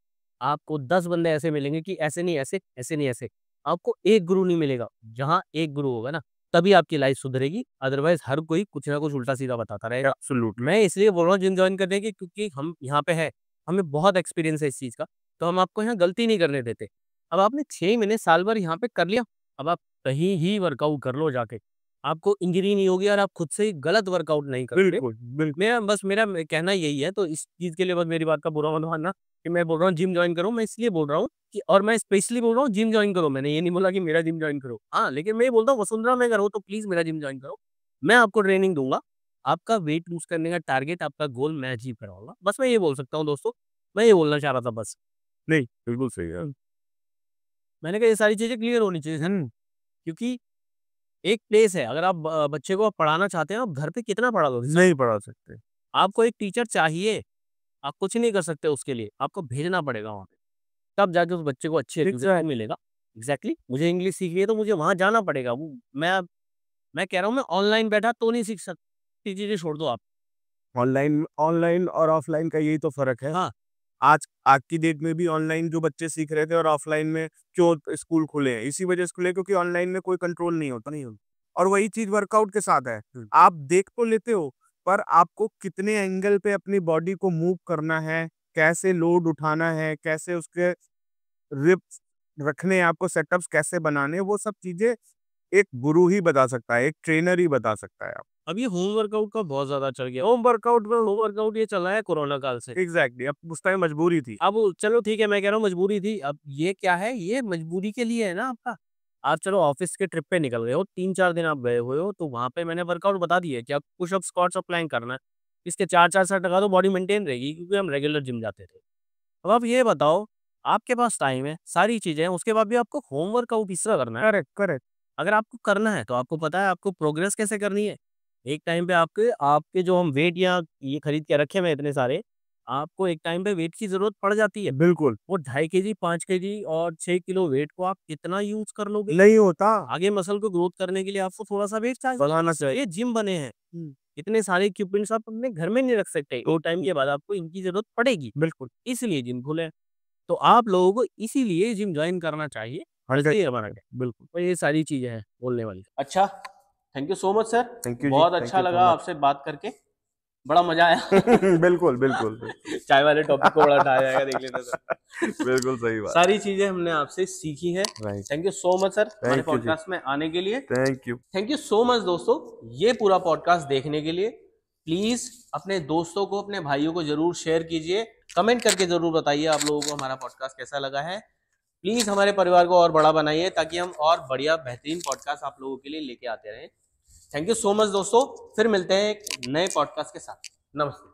आपको 10 बंदे ऐसे मिलेंगे कि ऐसे नहीं ऐसे, ऐसे नहीं ऐसे। आपको एक गुरु नहीं मिलेगा, जहाँ एक गुरु होगा ना, तभी आपकी लाइफ सुधरेगी, अदरवाइज़ हर कोई कुछ ना कुछ उल्टा-सीधा बताता रहेगा। एब्सोल्यूटली। मैं इसलिए बोल रहा हूँ जिम जॉइन करने की क्योंकि हम यहाँ पे हैं, हमें बहुत एक्सपीरियंस है इस चीज़ का, तो हम आपको यहाँ गलती नहीं करने देते। अब आपने 6 महीने, साल भर यहाँ पे कर लिया, अब आप कहीं ही वर्कआउट कर लो जाके। आपको इंजरी नहीं होगी और आप खुद से गलत वर्कआउट नहीं करोगे। बिल्कुल, बिल्कुल। मेरा कहना यही है, तो इस चीज़ के लिए बस मेरी बात का बुरा मत मानना कि मैं बोल रहा हूँ जिम जॉइन करो, मैं इसलिए बोल रहा हूँ कि और मैं स्पेशली बोल रहा हूँ जिम जॉइन करो, मैंने ये नहीं बोला कि मेरा जिम जॉइन करो। हाँ, लेकिन मैं ये बोलता हूँ वसुंधरा में करो तो प्लीज़ मेरा जिम जॉइन करो। मैं आपको ट्रेनिंग दूँगा, आपका वेट लूज़ करने का टारगेट, आपका गोल मैं अचीव करवाऊँगा। बस मैं ये बोल सकता हूँ दोस्तों, मैं ये बोलना चाह रहा था बस। नहीं, बिल्कुल सही है। मैंने कहा ये सारी चीज़ें क्लियर होनी चाहिए सर, क्योंकि एक प्लेस है, अगर आप बच्चे को आप पढ़ाना चाहते हैं, आप घर पे कितना पढ़ा लोगे सर? नहीं पढ़ा सकते। आपको एक टीचर चाहिए, आप कुछ नहीं कर सकते उसके लिए, आपको भेजना पड़ेगा वहाँ पे, तब जाके उस बच्चे को अच्छी एजुकेशन मिलेगा। एग्ज़ैक्टली मुझे इंग्लिश सीखनी है तो मुझे वहाँ जाना पड़ेगा। वो मैं कह रहा हूँ मैं ऑनलाइन बैठा तो नहीं सीख सकती, चीज़ें छोड़ दो आप। ऑनलाइन ऑनलाइन और ऑफलाइन का यही तो फ़र्क है। हाँ, आज आज की डेट में भी ऑनलाइन जो बच्चे सीख रहे थे और ऑफलाइन में क्यों स्कूल खुले हैं, इसी वजह से खुले हैं क्योंकि ऑनलाइन में कोई कंट्रोल नहीं होता। नहीं होगी। और वही चीज़ वर्कआउट के साथ है। हुँ। आप देख तो लेते हो, पर आपको कितने एंगल पे अपनी बॉडी को मूव करना है, कैसे लोड उठाना है, कैसे उसके रिप्स रखने हैं, आपको सेटअप्स कैसे बनाने हैं, वो सब चीज़ें एक गुरु ही बता सकता है, एक ट्रेनर ही बता सकता है। अब ये होम वर्कआउट का बहुत ज़्यादा चल गया। होम वर्कआउट ये चल रहा है कोरोना काल से। एग्ज़ैक्टली, अब उस टाइम मजबूरी थी। अब चलो ठीक है, मैं कह रहा हूँ मजबूरी थी। अब ये क्या है, ये मजबूरी के लिए है ना आपका। आप चलो ऑफ़िस के ट्रिप पे निकल गए हो, 3-4 दिन आप गए हुए हो, तो वहाँ पे मैंने वर्कआउट बता दिया है कि आप पुशअप, स्क्वाट्स और प्लैंक करना है। इसके 4-4 सेट लगा दो, बॉडी मेंटेन रहेगी क्योंकि हम रेगुलर जिम जाते थे। अब आप ये बताओ, आपके पास टाइम है, सारी चीज़ें हैं, उसके बाद भी आपको होम वर्कआउट इस तरह करना है। Correct, correct. अगर आपको करना है, तो आपको पता है आपको प्रोग्रेस कैसे करनी है। एक टाइम पे आपके आपके जो हम वेट या ये खरीद के रखे हुए हैं इतने सारे, आपको एक टाइम पे वेट की ज़रूरत पड़ जाती है। बिल्कुल, वो 2.5 केजी, 5 केजी और 6 किलो वेट को आप कितना यूज़ कर लोगे? नहीं होता। आगे मसल को ग्रोथ करने के लिए आपको थोड़ा-सा वेट चाहिए। बढ़ाना चाहिए। ये जिम बने हैं। हुँ, इतने सारे इक्विपमेंट्स आप अपने घर में नहीं रख सकते। 2 टाइम के बाद आपको इनकी ज़रूरत पड़ेगी, बिल्कुल। इसलिए जिम खुले हैं। तो आप लोगों को इसीलिए जिम जॉइन करना चाहिए। हंड्रेड इसलिए हमारा बिल्कुल। तो ये सारी चीज़ें हैं बोलने वाली। अच्छा, thank you so much sir. Thank you जी, बहुत थैंक अच्छा यू सो लगा मच। आपसे बात करके, बड़ा मजा आया। बिल्कुल, बिल्कुल, बिल्कुल। चाय वाले टॉपिक को बड़ा उठाया जाएगा, देख लेना सर। बिल्कुल सही बात। सारी चीजें हमने आपसे सीखी हैं। Right, thank you so much sir हमारे थैंक यू जी, पॉडकास्ट में आने के लिए। Thank you. Thank you so much दोस्तों, ये पूरा पॉडकास्ट देखने के लिए। प्लीज अपने दोस्तों को, अपने भाइयों को जरूर शेयर कीजिए। कमेंट करके जरूर बताइए आप लोगों को हमारा पॉडकास्ट कैसा लगा है। प्लीज हमारे परिवार को और बड़ा बनाइए ताकि हम और बढ़िया बेहतरीन पॉडकास्ट आप लोगों के लिए लेके आते रहें। थैंक यू सो मच दोस्तों, फिर मिलते हैं एक नए पॉडकास्ट के साथ। नमस्ते।